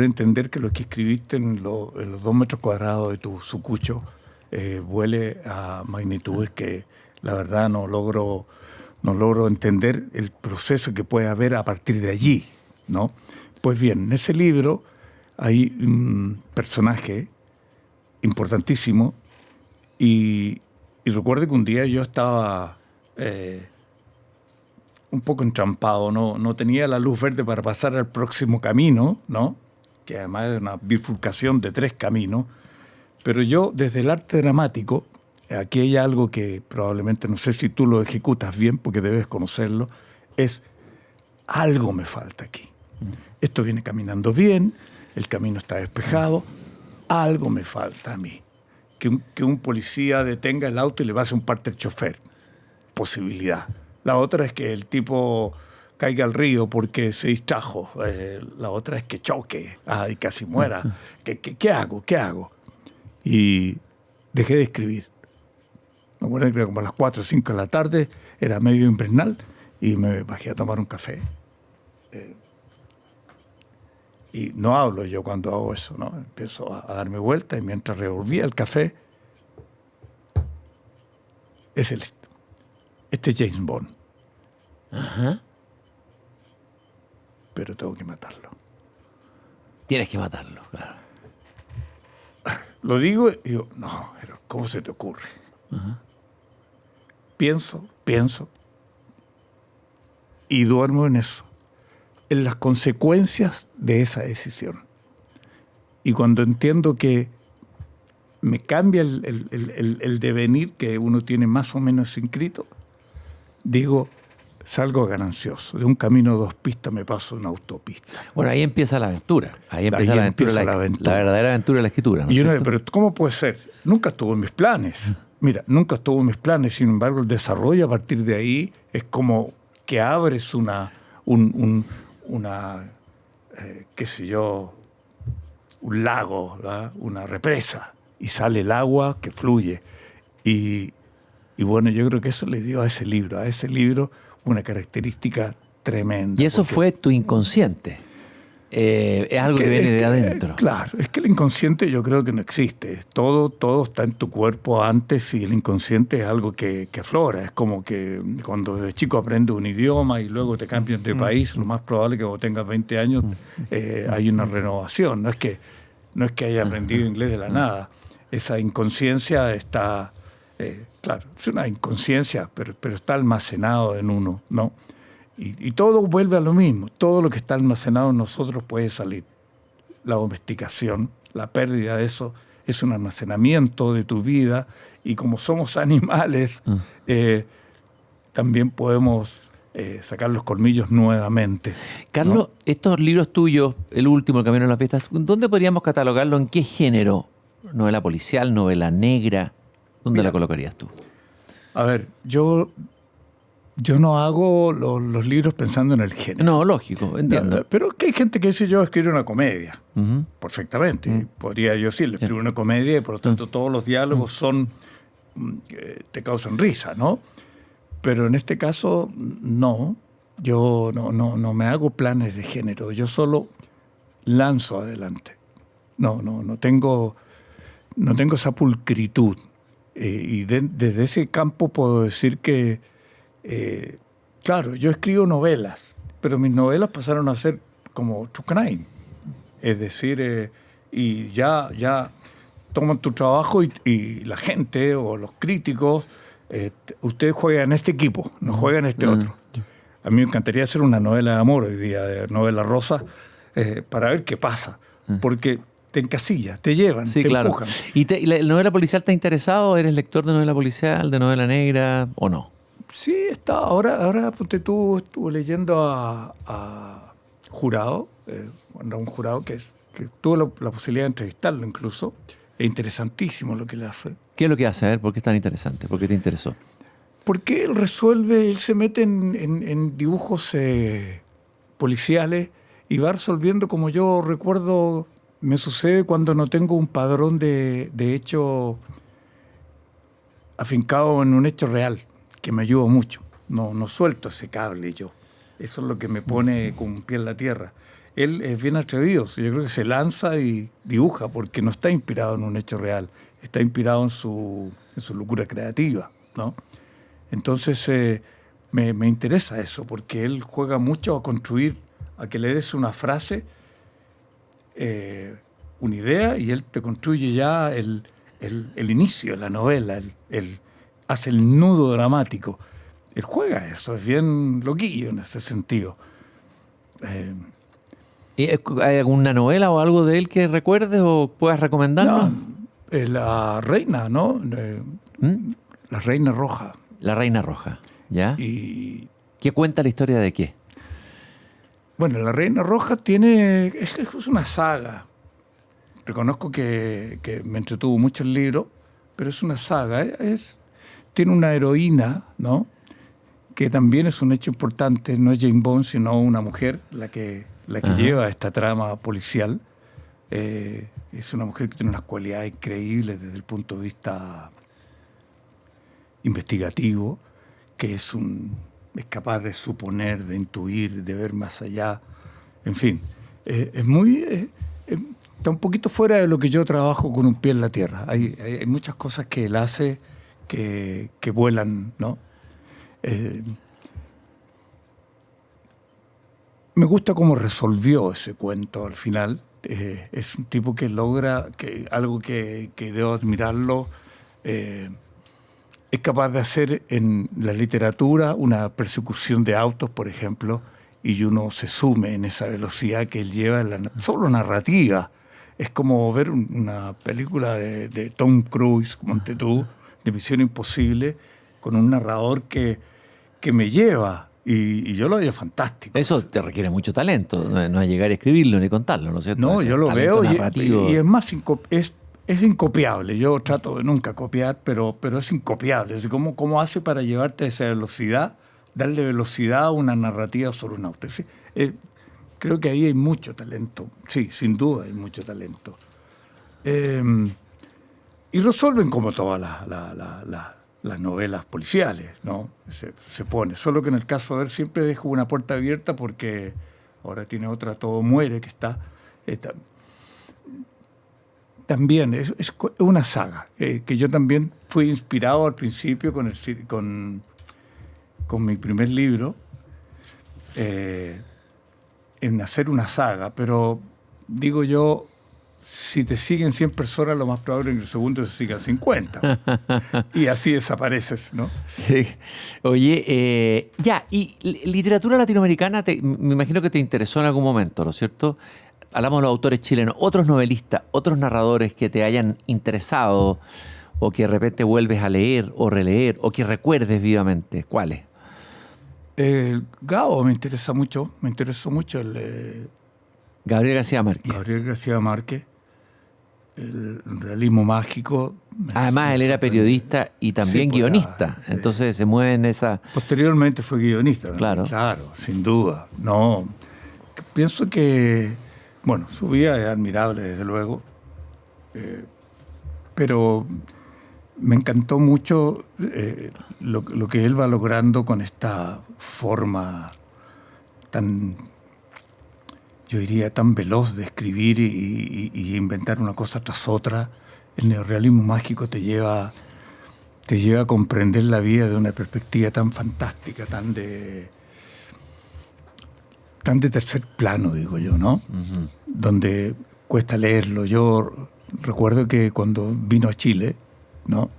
entender que lo que escribiste en los 2 metros cuadrados de tu sucucho vuele a magnitudes que la verdad no logro entender el proceso que puede haber a partir de allí, ¿no? Pues bien, en ese libro hay un personaje importantísimo y recuerdo que un día yo estaba un poco entrampado, no tenía la luz verde para pasar al próximo camino, ¿no? Que además es una bifurcación de 3 caminos, pero yo desde el arte dramático, aquí hay algo que probablemente no sé si tú lo ejecutas bien porque debes conocerlo, es algo me falta aquí. Esto viene caminando bien, el camino está despejado, algo me falta a mí. Que un policía detenga el auto y le pase un parte al chofer. Posibilidad. La otra es que el tipo caiga al río porque se distrajo. La otra es que choque y casi muera. ¿Qué hago? ¿Qué hago? Y dejé de escribir. Me acuerdo que era como a las 4 o 5 de la tarde, era medio invernal, y me bajé a tomar un café. Y no hablo yo cuando hago eso, ¿no? Empiezo a darme vuelta y mientras revolvía el café, este es James Bond. Ajá. Pero tengo que matarlo. Tienes que matarlo, claro. Lo digo y digo, no, pero ¿cómo se te ocurre? Ajá. Pienso y duermo en eso, en las consecuencias de esa decisión. Y cuando entiendo que me cambia el devenir que uno tiene más o menos inscrito, digo, salgo ganancioso. De un camino de 2 pistas me paso a una autopista. Bueno, ahí empieza la aventura. Ahí empieza la verdadera aventura de la escritura, ¿no? Y uno, pero ¿cómo puede ser? Nunca estuvo en mis planes. Mira, nunca estuvo en mis planes. Sin embargo, el desarrollo a partir de ahí es como que abres qué sé yo, un lago, ¿verdad? Una represa, y sale el agua que fluye. Y bueno, yo creo que eso le dio a ese libro una característica tremenda. Y eso fue tu inconsciente. Es algo que viene de adentro. Claro, es que el inconsciente yo creo que no existe. Todo está en tu cuerpo antes, y el inconsciente es algo que aflora. Es como que cuando de chico aprendes un idioma y luego te cambias de país, lo más probable es que cuando tengas 20 años hay una renovación. No es que haya aprendido inglés de la nada. Esa inconsciencia está, claro, es una inconsciencia, pero está almacenado en uno, ¿no? Y todo vuelve a lo mismo. Todo lo que está almacenado en nosotros puede salir. La domesticación, la pérdida de eso, es un almacenamiento de tu vida. Y como somos animales, también podemos sacar los colmillos nuevamente. Carlos, ¿no? Estos libros tuyos, el último, El Camino a las Fiestas, ¿dónde podríamos catalogarlo? ¿En qué género? ¿Novela policial, novela negra? ¿Dónde la colocarías tú? A ver, yo no hago los libros pensando en el género. No, lógico, entiendo. No, pero que hay gente que dice, yo escribo una comedia. Perfectamente. Podría yo decirle, escribo una comedia y por lo tanto todos los diálogos son te causan risa, ¿no? Pero en este caso, no. Yo no me hago planes de género. Yo solo lanzo adelante. No tengo esa pulcritud. Y desde ese campo puedo decir que claro, yo escribo novelas, pero mis novelas pasaron a ser como true crime. Es decir, y ya toman tu trabajo y la gente o los críticos, ustedes juegan en este equipo, no juegan en este otro. A mí me encantaría hacer una novela de amor hoy día, de novela rosa, para ver qué pasa. Porque te encasillas, te llevan, sí, te claro. empujan. ¿Y la novela policial te ha interesado? ¿Eres lector de novela policial, de novela negra o no? Sí, está. Ahora ponte tú, estuve leyendo a Jurado, un jurado que tuve la posibilidad de entrevistarlo incluso. Es interesantísimo lo que le hace. ¿Qué es lo que hace? A ver, ¿por qué es tan interesante? ¿Por qué te interesó? Porque él se mete en dibujos policiales y va resolviendo, como yo recuerdo, me sucede cuando no tengo un padrón de hecho afincado en un hecho real, que me ayuda mucho. No suelto ese cable yo. Eso es lo que me pone con un pie en la tierra. Él es bien atrevido. Yo creo que se lanza y dibuja porque no está inspirado en un hecho real. Está inspirado en su locura creativa, ¿no? Entonces me interesa eso porque él juega mucho a construir, a que le des una frase, una idea, y él te construye ya el inicio de la novela, hace el nudo dramático. Él juega eso, es bien loquillo en ese sentido. ¿Hay alguna novela o algo de él que recuerdes o puedas recomendarnos? La Reina, ¿no? La Reina Roja. La Reina Roja, ¿ya? Y ¿Qué cuenta la historia de qué? Bueno, La Reina Roja es una saga. Reconozco que me entretuvo mucho el libro, pero es una saga. Tiene una heroína, ¿no? Que también es un hecho importante. No es Jane Bond, sino una mujer la que lleva esta trama policial. Es una mujer que tiene unas cualidades increíbles desde el punto de vista investigativo, que es capaz de suponer, de intuir, de ver más allá. En fin, está un poquito fuera de lo que yo trabajo con un pie en la tierra. Hay muchas cosas que él hace que vuelan, ¿no? Me gusta cómo resolvió ese cuento al final. Es un tipo que logra algo que debo admirarlo. Es capaz de hacer en la literatura una persecución de autos, por ejemplo, y uno se sume en esa velocidad que él lleva solo narrativa. Es como ver una película de Tom Cruise, como tú, de Misión Imposible, con un narrador que me lleva, y yo lo veo fantástico. Eso te requiere mucho talento, no es llegar a escribirlo ni contarlo, ¿no es cierto? No, Ese yo lo veo narrativo. y es más es incopiable. Yo trato de nunca copiar, pero es incopiable. Es ¿cómo hace para llevarte a esa velocidad, darle velocidad a una narrativa sobre un auto? Creo que ahí hay mucho talento. Sí, sin duda hay mucho talento. Y resuelven como todas las novelas policiales, ¿no? Se pone. Solo que en el caso de él siempre dejo una puerta abierta porque ahora tiene otra, Todo muere, que está también es una saga que yo también fui inspirado al principio con mi primer libro en hacer una saga, pero digo yo, si te siguen 100 personas, lo más probable es que en el segundo se sigan 50. Y así desapareces, ¿no? Oye, y literatura latinoamericana, me imagino que te interesó en algún momento, ¿no es cierto? Hablamos de los autores chilenos, otros novelistas, otros narradores que te hayan interesado o que de repente vuelves a leer o releer o que recuerdes vivamente. ¿Cuáles? Gao me interesó mucho Gabriel García Márquez. Gabriel García Márquez, el realismo mágico. Además, él era periodista y también guionista, entonces se mueve en esa... Posteriormente fue guionista, ¿no? Claro, sin duda. No, pienso que, bueno, su vida es admirable, desde luego, pero me encantó mucho lo que él va logrando con esta forma tan, yo diría, tan veloz de escribir y inventar una cosa tras otra. El neorrealismo mágico te lleva a comprender la vida de una perspectiva tan fantástica, tan de tercer plano, digo yo, ¿no? Uh-huh. Donde cuesta leerlo. Yo recuerdo que cuando vino a Chile, ¿no?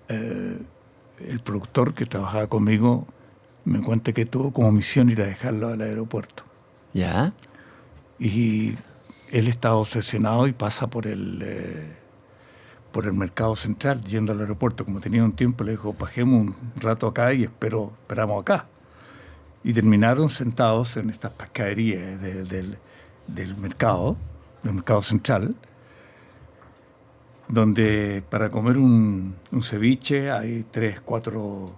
El productor que trabajaba conmigo me cuenta que tuvo como misión ir a dejarlo al aeropuerto. ¿Ya? Y él estaba obsesionado y pasa por el Mercado Central yendo al aeropuerto. Como tenía un tiempo, le dijo, bajemos un rato acá y esperamos acá. Y terminaron sentados en estas pescaderías del mercado Central, donde para comer un ceviche hay 3, 4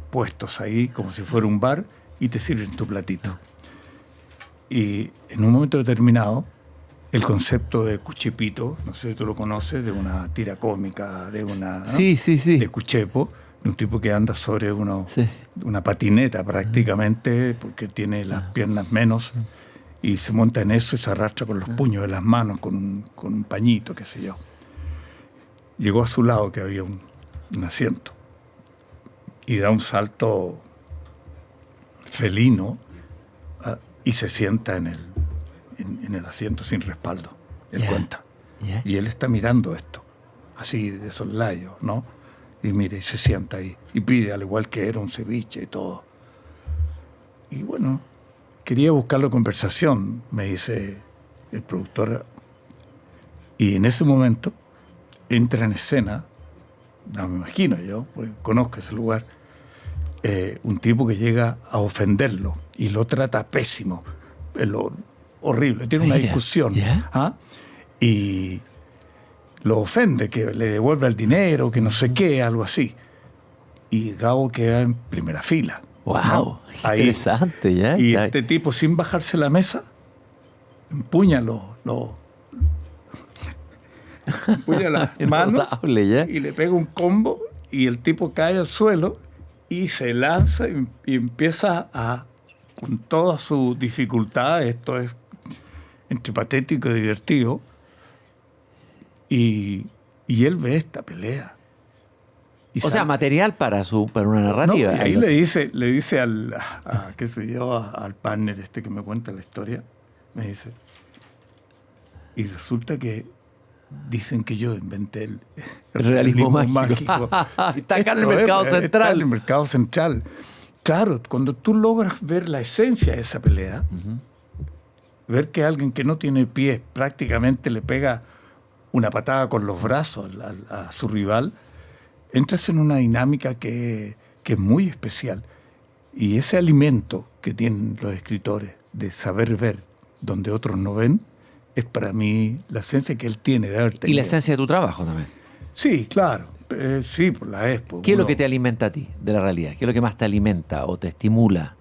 puestos ahí, como si fuera un bar, y te sirven tu platito. Y en un momento determinado, el concepto de Cuchipito, no sé si tú lo conoces, de una tira cómica, de una... Sí, ¿no? Sí. De Cuchepo, de un tipo que anda sobre una patineta prácticamente, porque tiene las piernas menos, y se monta en eso y se arrastra con los puños de las manos, con un pañito, qué sé yo. Llegó a su lado, que había un asiento, y da un salto felino y se sienta en el asiento sin respaldo. Él cuenta. Y él está mirando esto, así de soslayo, ¿no? Y mira, y se sienta ahí, y pide, al igual que era, un ceviche y todo. Y bueno, quería buscarlo conversación, me dice el productor. Y en ese momento entra en escena, no me imagino yo, porque conozco ese lugar, un tipo que llega a ofenderlo y lo trata pésimo, lo horrible, tiene una discusión, ¿ah? Y lo ofende, que le devuelva el dinero, que no sé qué, algo así. Y Gabo queda en primera fila. ¡Wow! ¿No? Ahí. Interesante, ¿ya? Y este tipo, sin bajarse la mesa, empuña las manos ¿ya? y le pega un combo y el tipo cae al suelo y se lanza y empieza con toda su dificultad, esto es entre patético y divertido, y él ve esta pelea. O sea, material para una narrativa. No, y ahí le dice al partner que me cuenta la historia, me dice, y resulta que dicen que yo inventé el realismo mágico. Está acá en el mercado central. Está en el mercado central. Claro, cuando tú logras ver la esencia de esa pelea, ver que alguien que no tiene pies prácticamente le pega una patada con los brazos a su rival, entras en una dinámica que es muy especial. Y ese alimento que tienen los escritores de saber ver donde otros no ven, es para mí la esencia que él tiene de haber tenido. Y la esencia de tu trabajo también. Sí, claro. Sí, por la es. ¿Qué es lo que te alimenta a ti de la realidad? ¿Qué es lo que más te alimenta o te estimula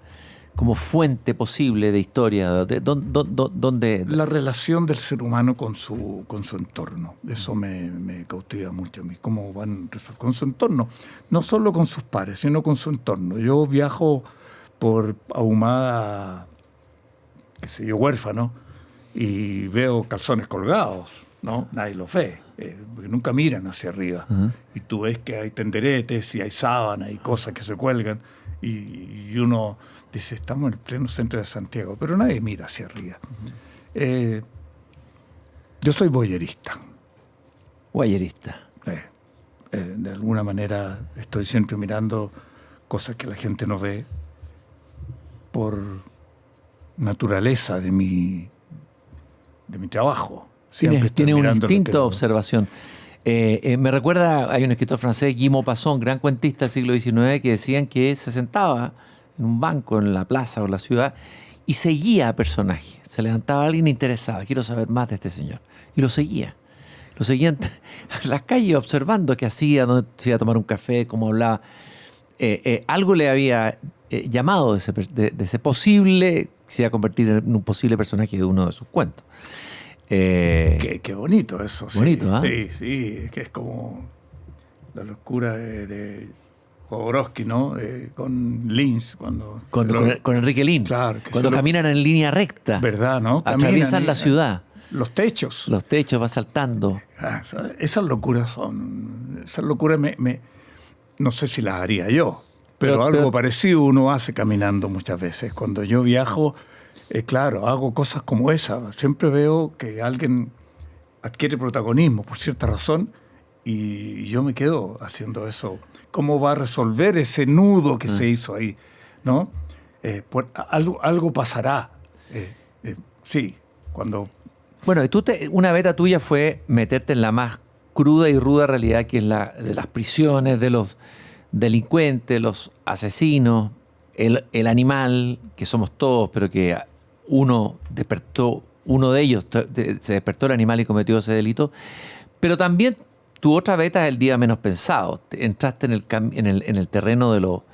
como fuente posible de historia? ¿Dónde? La relación del ser humano con su entorno. Eso me cautiva mucho a mí. Cómo van con su entorno. No solo con sus pares, sino con su entorno. Yo viajo por Ahumada, qué sé yo, huérfano, y veo calzones colgados, ¿no? Nadie los ve, porque nunca miran hacia arriba. Y tú ves que hay tenderetes y hay sábanas y cosas que se cuelgan, y uno dice, estamos en el pleno centro de Santiago, pero nadie mira hacia arriba. Yo soy voyerista. Voyerista. De alguna manera estoy siempre mirando cosas que la gente no ve por naturaleza de mi trabajo. Tiene un instinto de observación. Me recuerda, hay un escritor francés, Guy Maupassant, gran cuentista del siglo XIX, que decían que se sentaba en un banco en la plaza o en la ciudad y seguía a personajes. Se levantaba alguien interesado, quiero saber más de este señor. Y lo seguía. Lo seguían en las calles observando qué hacía, dónde se iba a tomar un café, cómo hablaba. Algo le había llamado de ese posible, se iba a convertir en un posible personaje de uno de sus cuentos. Qué bonito eso. Bonito, ¿ah? Sí, es que es como la locura de Jodorowsky, ¿no? Con Lynch. Con Enrique Lynch. Claro. Cuando caminan en línea recta. ¿Verdad, no? Atraviesan la ciudad. Los techos. Los techos, va saltando. Esas locuras no sé si las haría yo, pero algo parecido uno hace caminando muchas veces. Cuando yo viajo, claro, hago cosas como esa. Siempre veo que alguien adquiere protagonismo por cierta razón y yo me quedo haciendo eso. ¿Cómo va a resolver ese nudo que se hizo ahí? ¿No? Algo pasará. Sí, cuando... Bueno, una beta tuya fue meterte en la más cruda y ruda realidad, que es la de las prisiones, de los delincuentes, los asesinos, el animal, que somos todos, pero que uno de ellos se despertó el animal y cometió ese delito. Pero también tu otra beta es el día menos pensado. Entraste en el terreno de lo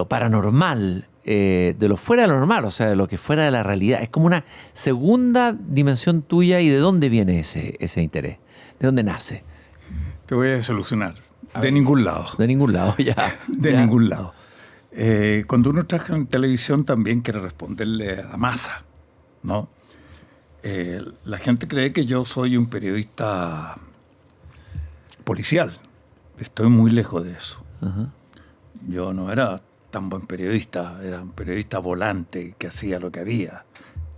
paranormal, de lo fuera de lo normal, o sea, de lo que fuera de la realidad. Es como una segunda dimensión tuya. ¿Y de dónde viene ese interés? ¿De dónde nace? Te voy a solucionar. De ningún lado. De ningún lado, ya. Ningún lado. Cuando uno trabaja en televisión también quiere responderle a la masa, ¿no? La gente cree que yo soy un periodista policial. Estoy muy lejos de eso. Uh-huh. Yo no era tan buen periodista, era un periodista volante que hacía lo que había.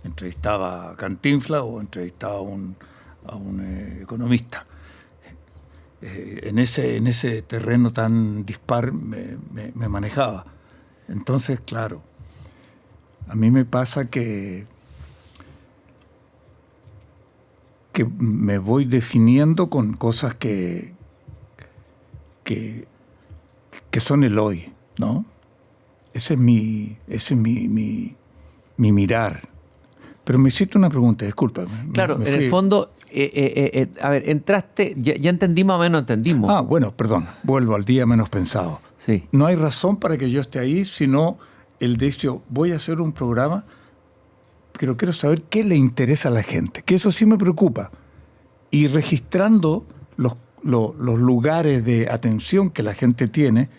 Entrevistaba a Cantinflas o entrevistaba a un economista. En ese terreno tan dispar me manejaba. Entonces, claro, a mí me pasa que me voy definiendo con cosas que son el hoy. ¿no? Ese es mi mirar. Pero me hiciste una pregunta, discúlpame. Claro, en el fondo, a ver, entraste, ya entendí más o menos, entendimos. Bueno, perdón, vuelvo al día menos pensado. Sí. No hay razón para que yo esté ahí, sino el de hecho, voy a hacer un programa, pero quiero saber qué le interesa a la gente, que eso sí me preocupa. Y registrando los lugares de atención que la gente tiene,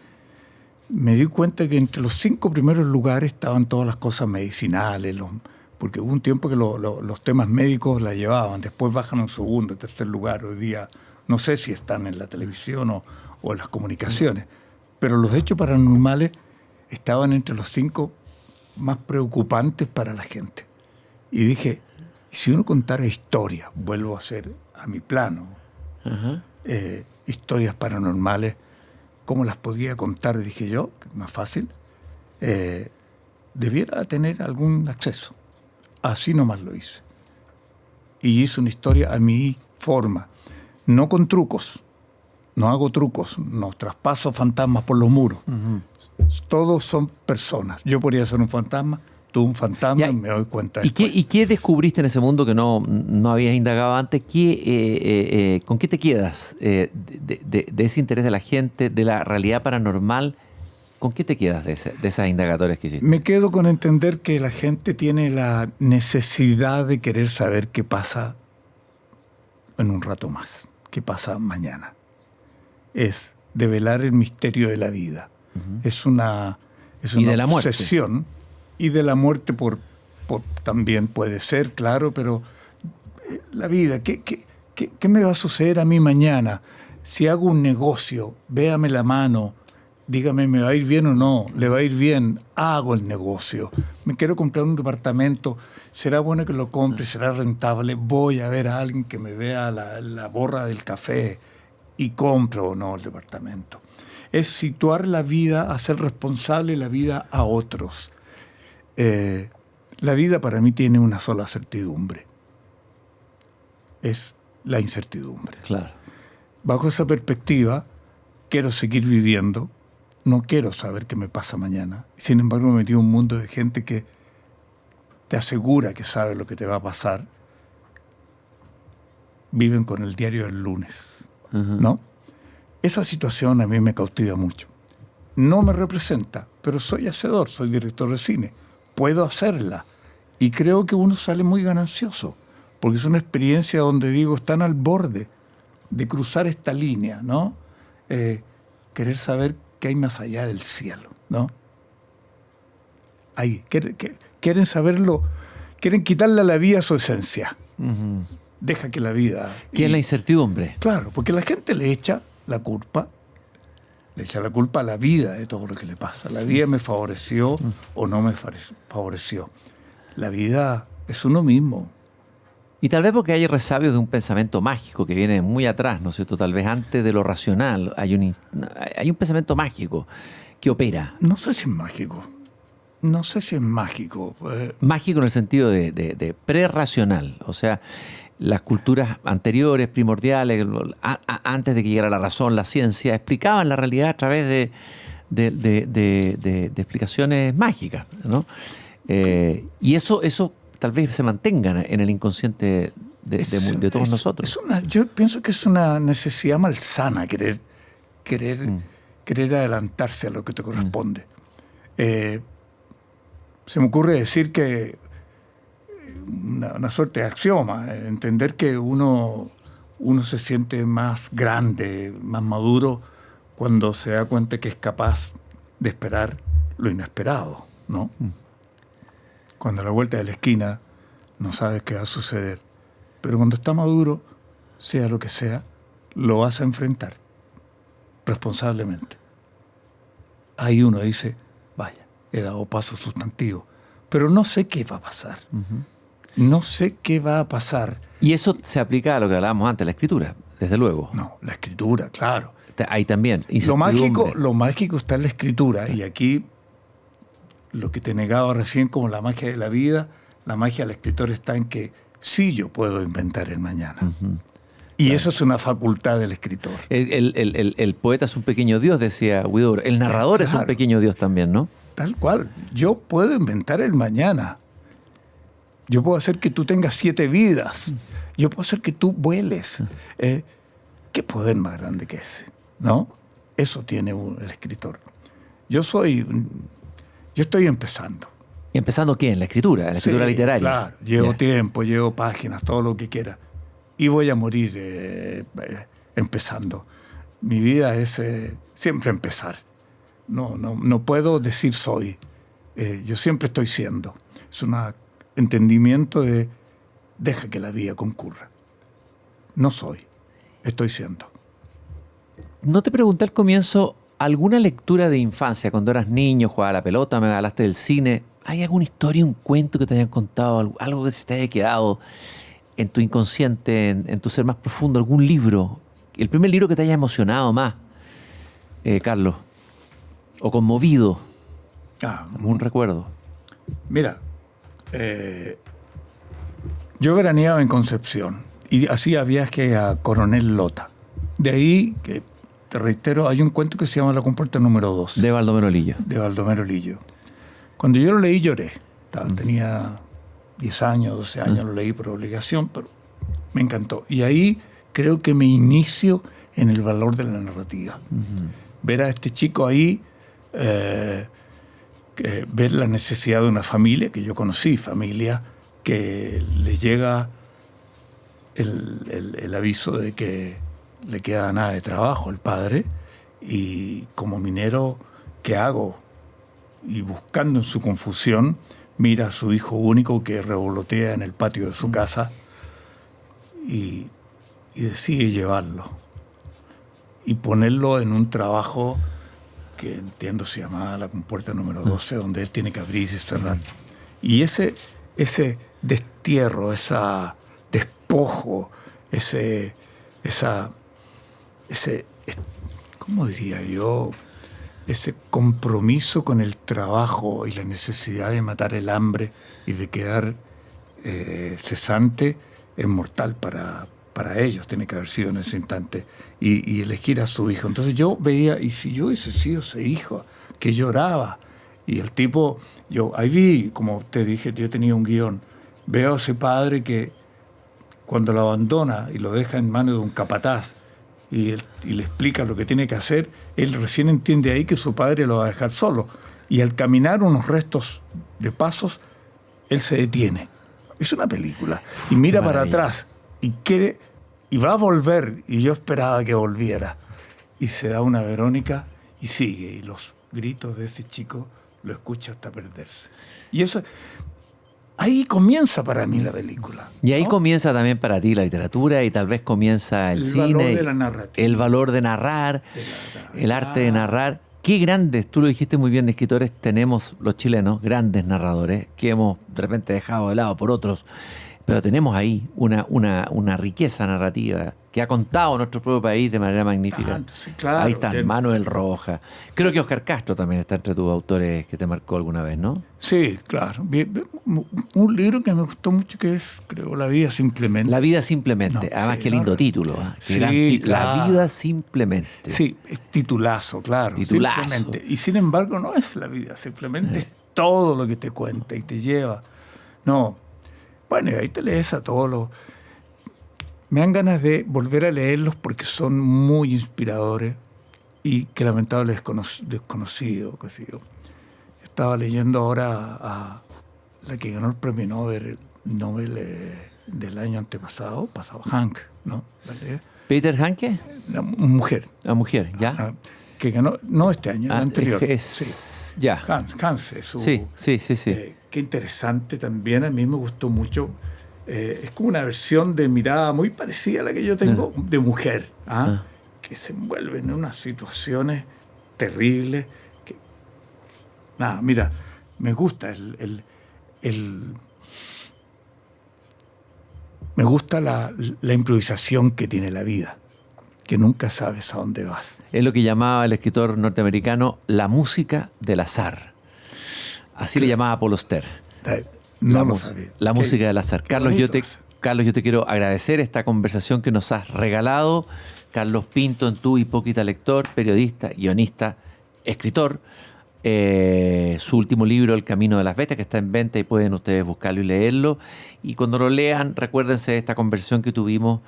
me di cuenta que entre los 5 primeros lugares estaban todas las cosas medicinales, porque hubo un tiempo que los temas médicos la llevaban, después bajan a un segundo, tercer lugar. Hoy día no sé si están en la televisión o en las comunicaciones, pero los hechos paranormales estaban entre los 5 más preocupantes para la gente. Y dije, ¿y si uno contara historias? Vuelvo a hacer a mi plano. Historias paranormales, ¿cómo las podría contar? Dije yo, que es más fácil. Debiera tener algún acceso. Así nomás lo hice. Y hice una historia a mi forma. No con trucos. No hago trucos. No traspaso fantasmas por los muros. Todos son personas. Yo podría ser un fantasma, tú un fantasma, y me doy cuenta. ¿Y qué descubriste en ese mundo que no habías indagado antes? ¿Con qué te quedas de ese interés de la gente, de la realidad paranormal? ¿Con qué te quedas de esas indagatorias que hiciste? Me quedo con entender que la gente tiene la necesidad de querer saber qué pasa en un rato más, qué pasa mañana. Es develar el misterio de la vida. Es una obsesión. Y de la muerte también puede ser, claro, pero la vida, ¿qué me va a suceder a mí mañana? Si hago un negocio, véame la mano, dígame, ¿me va a ir bien o no? ¿Le va a ir bien? Hago el negocio. Me quiero comprar un departamento, ¿será bueno que lo compre? ¿Será rentable? Voy a ver a alguien que me vea la borra del café y compro o no el departamento. Es situar la vida, hacer responsable la vida a otros. La vida para mí tiene una sola certidumbre. Es la incertidumbre. Claro. Bajo esa perspectiva, quiero seguir viviendo. No quiero saber qué me pasa mañana. Sin embargo, me metí en un mundo de gente que te asegura que sabe lo que te va a pasar. Viven con el diario del lunes, ¿no? Esa situación a mí me cautiva mucho. No me representa, pero soy hacedor, soy director de cine. Puedo hacerla. Y creo que uno sale muy ganancioso, porque es una experiencia donde digo, están al borde de cruzar esta línea, ¿no? Querer saber qué hay más allá del cielo, ¿no? Ahí, quieren saberlo, quieren quitarle a la vida su esencia. Deja que la vida... ¿Qué es la incertidumbre? Claro, porque la gente le echa la culpa a la vida de todo lo que le pasa. La vida me favoreció o no me favoreció. La vida es uno mismo. Y tal vez porque hay resabios de un pensamiento mágico que viene muy atrás, ¿no es cierto? Tal vez antes de lo racional hay un pensamiento mágico que opera. No sé si es mágico. Mágico en el sentido de prerracional. O sea, las culturas anteriores, primordiales, antes de que llegara la razón, la ciencia, explicaban la realidad a través de explicaciones mágicas, ¿no? Y eso tal vez se mantenga en el inconsciente de todos nosotros. Yo pienso que es una necesidad malsana querer adelantarse a lo que te corresponde. Se me ocurre decir que una suerte de axioma, entender que uno se siente más grande, más maduro, cuando se da cuenta que es capaz de esperar lo inesperado, ¿no? Cuando a la vuelta de la esquina no sabes qué va a suceder, pero cuando está maduro, sea lo que sea, lo vas a enfrentar responsablemente. Ahí uno dice, vaya, he dado paso sustantivo, pero no sé qué va a pasar. No sé qué va a pasar. Y eso se aplica a lo que hablábamos antes, la escritura, desde luego. No, la escritura, claro. Ahí también. Lo mágico está en la escritura. Y aquí, lo que te negaba recién como la magia de la vida, la magia del escritor está en que sí yo puedo inventar el mañana. Y eso es una facultad del escritor. El poeta es un pequeño dios, decía Huidobro. El narrador es un pequeño dios también, ¿no? Tal cual. Yo puedo inventar el mañana. Yo puedo hacer que tú tengas 7 vidas. Yo puedo hacer que tú vueles. ¿Qué poder más grande que ese? ¿No? Eso tiene el escritor. Yo estoy empezando. ¿Y empezando qué? ¿En la escritura? ¿En la escritura literaria? Claro. Llevo tiempo, llevo páginas, todo lo que quiera. Y voy a morir empezando. Mi vida es siempre empezar. No puedo decir soy. Yo siempre estoy siendo. Es un entendimiento de deja que la vida concurra. No soy, estoy siendo. No te pregunté al comienzo alguna lectura de infancia, cuando eras niño, jugabas a la pelota, me hablaste del cine. ¿Hay alguna historia, un cuento que te hayan contado, algo que se te haya quedado en tu inconsciente, en tu ser más profundo, algún libro? El primer libro que te haya emocionado más, Carlos, o conmovido, algún recuerdo. Mira, yo veraneaba en Concepción y hacía viaje a Coronel Lota. De ahí, que te reitero, hay un cuento que se llama La compuerta número 2. De Baldomero Lillo. De Baldomero Lillo. Cuando yo lo leí lloré. Tenía 10 años, 12 años, lo leí por obligación, pero me encantó. Y ahí creo que me inicio en el valor de la narrativa. Ver a este chico ahí, ver la necesidad de una familia, que yo conocí, familia, que le llega el aviso de que le queda nada de trabajo al padre, y como minero, ¿qué hago? Y buscando en su confusión, mira a su hijo único que revolotea en el patio de su casa y decide llevarlo y ponerlo en un trabajo que entiendo se llamaba La compuerta número 12, donde él tiene que abrir y cerrar. Y ese destierro, ese despojo, ese ¿cómo diría yo? Ese compromiso con el trabajo y la necesidad de matar el hambre y de quedar cesante es mortal para ellos, tiene que haber sido en ese instante, y elegir a su hijo. Entonces yo veía, y si yo hubiese sido ese hijo que lloraba, y el tipo, ahí vi, como te dije, yo tenía un guión, veo a ese padre que cuando lo abandona y lo deja en manos de un capataz y le explica lo que tiene que hacer, él recién entiende ahí que su padre lo va a dejar solo, y al caminar unos restos de pasos, él se detiene. Es una película, y mira para atrás, y va a volver, y yo esperaba que volviera, y se da una Verónica y sigue, y los gritos de ese chico lo escucha hasta perderse. Y eso, ahí comienza para mí la película. Y ahí comienza también para ti la literatura, y tal vez comienza el cine. El valor de la narrativa. El valor de narrar, el arte de narrar. Qué grandes, tú lo dijiste muy bien, escritores tenemos los chilenos, grandes narradores, que hemos de repente dejado de lado por otros. Pero tenemos ahí una riqueza narrativa que ha contado nuestro propio país de manera magnífica. Sí, claro. Ahí están Manuel Rojas. Creo que Oscar Castro también está entre tus autores que te marcó alguna vez, ¿no? Sí, claro. Un libro que me gustó mucho, que es, creo, La vida simplemente. La vida simplemente. Además, qué lindo título. Sí, claro. La vida simplemente. Sí, es titulazo, claro. Titulazo. Simplemente. Y sin embargo, no es la vida simplemente, es todo lo que te cuenta y te lleva. No. Bueno, y ahí te lees a todos los... Me dan ganas de volver a leerlos porque son muy inspiradores y que lamentable desconocido. Estaba leyendo ahora a la que ganó el premio Nobel del año antepasado, Hank, ¿no? ¿Peter Hanke? Una mujer. La mujer, ya. Que ganó, no este año, el anterior. Sí. Ya. Hans, Sí. Qué interesante también, a mí me gustó mucho. Es como una versión de mirada muy parecida a la que yo tengo de mujer, que se envuelve en unas situaciones terribles. Mira, me gusta me gusta la improvisación que tiene la vida, que nunca sabes a dónde vas. Es lo que llamaba el escritor norteamericano la música del azar. Así le llamaba Paul Auster. No lo sabía. La música del azar. Carlos, Carlos, yo te quiero agradecer esta conversación que nos has regalado. Carlos Pinto, en Tu Hipócrita Lector, periodista, guionista, escritor. Su último libro, El Camino de las Bestias, que está en venta y pueden ustedes buscarlo y leerlo. Y cuando lo lean, recuérdense de esta conversación que tuvimos,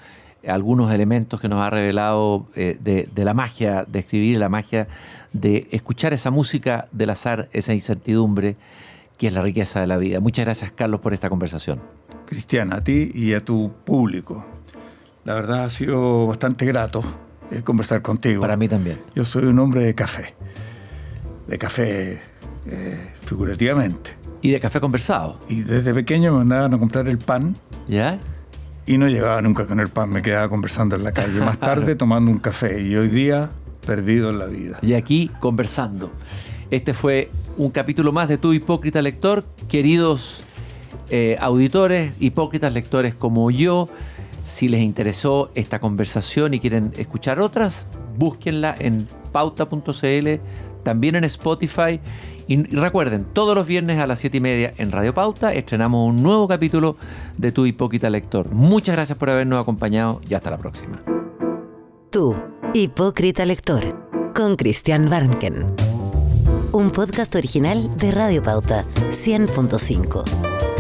algunos elementos que nos ha revelado de la magia de escribir, la magia de escuchar esa música del azar, esa incertidumbre, que es la riqueza de la vida. Muchas gracias, Carlos, por esta conversación. Cristian, a ti y a tu público. La verdad ha sido bastante grato conversar contigo. Para mí también. Yo soy un hombre de café figurativamente. Y de café conversado. Y desde pequeño me mandaban a comprar el pan. ¿Ya? Y no llegaba nunca con el pan, me quedaba conversando en la calle. Más tarde tomando un café y hoy día perdido en la vida. Y aquí conversando. Este fue un capítulo más de Tu Hipócrita Lector. Queridos auditores, hipócritas lectores como yo, si les interesó esta conversación y quieren escuchar otras, búsquenla en pauta.cl, también en Spotify. Y recuerden, todos los viernes a las 7:30 en Radio Pauta estrenamos un nuevo capítulo de Tu Hipócrita Lector. Muchas gracias por habernos acompañado y hasta la próxima. Tu Hipócrita Lector, con Christian Warnken. Un podcast original de Radio Pauta 100.5.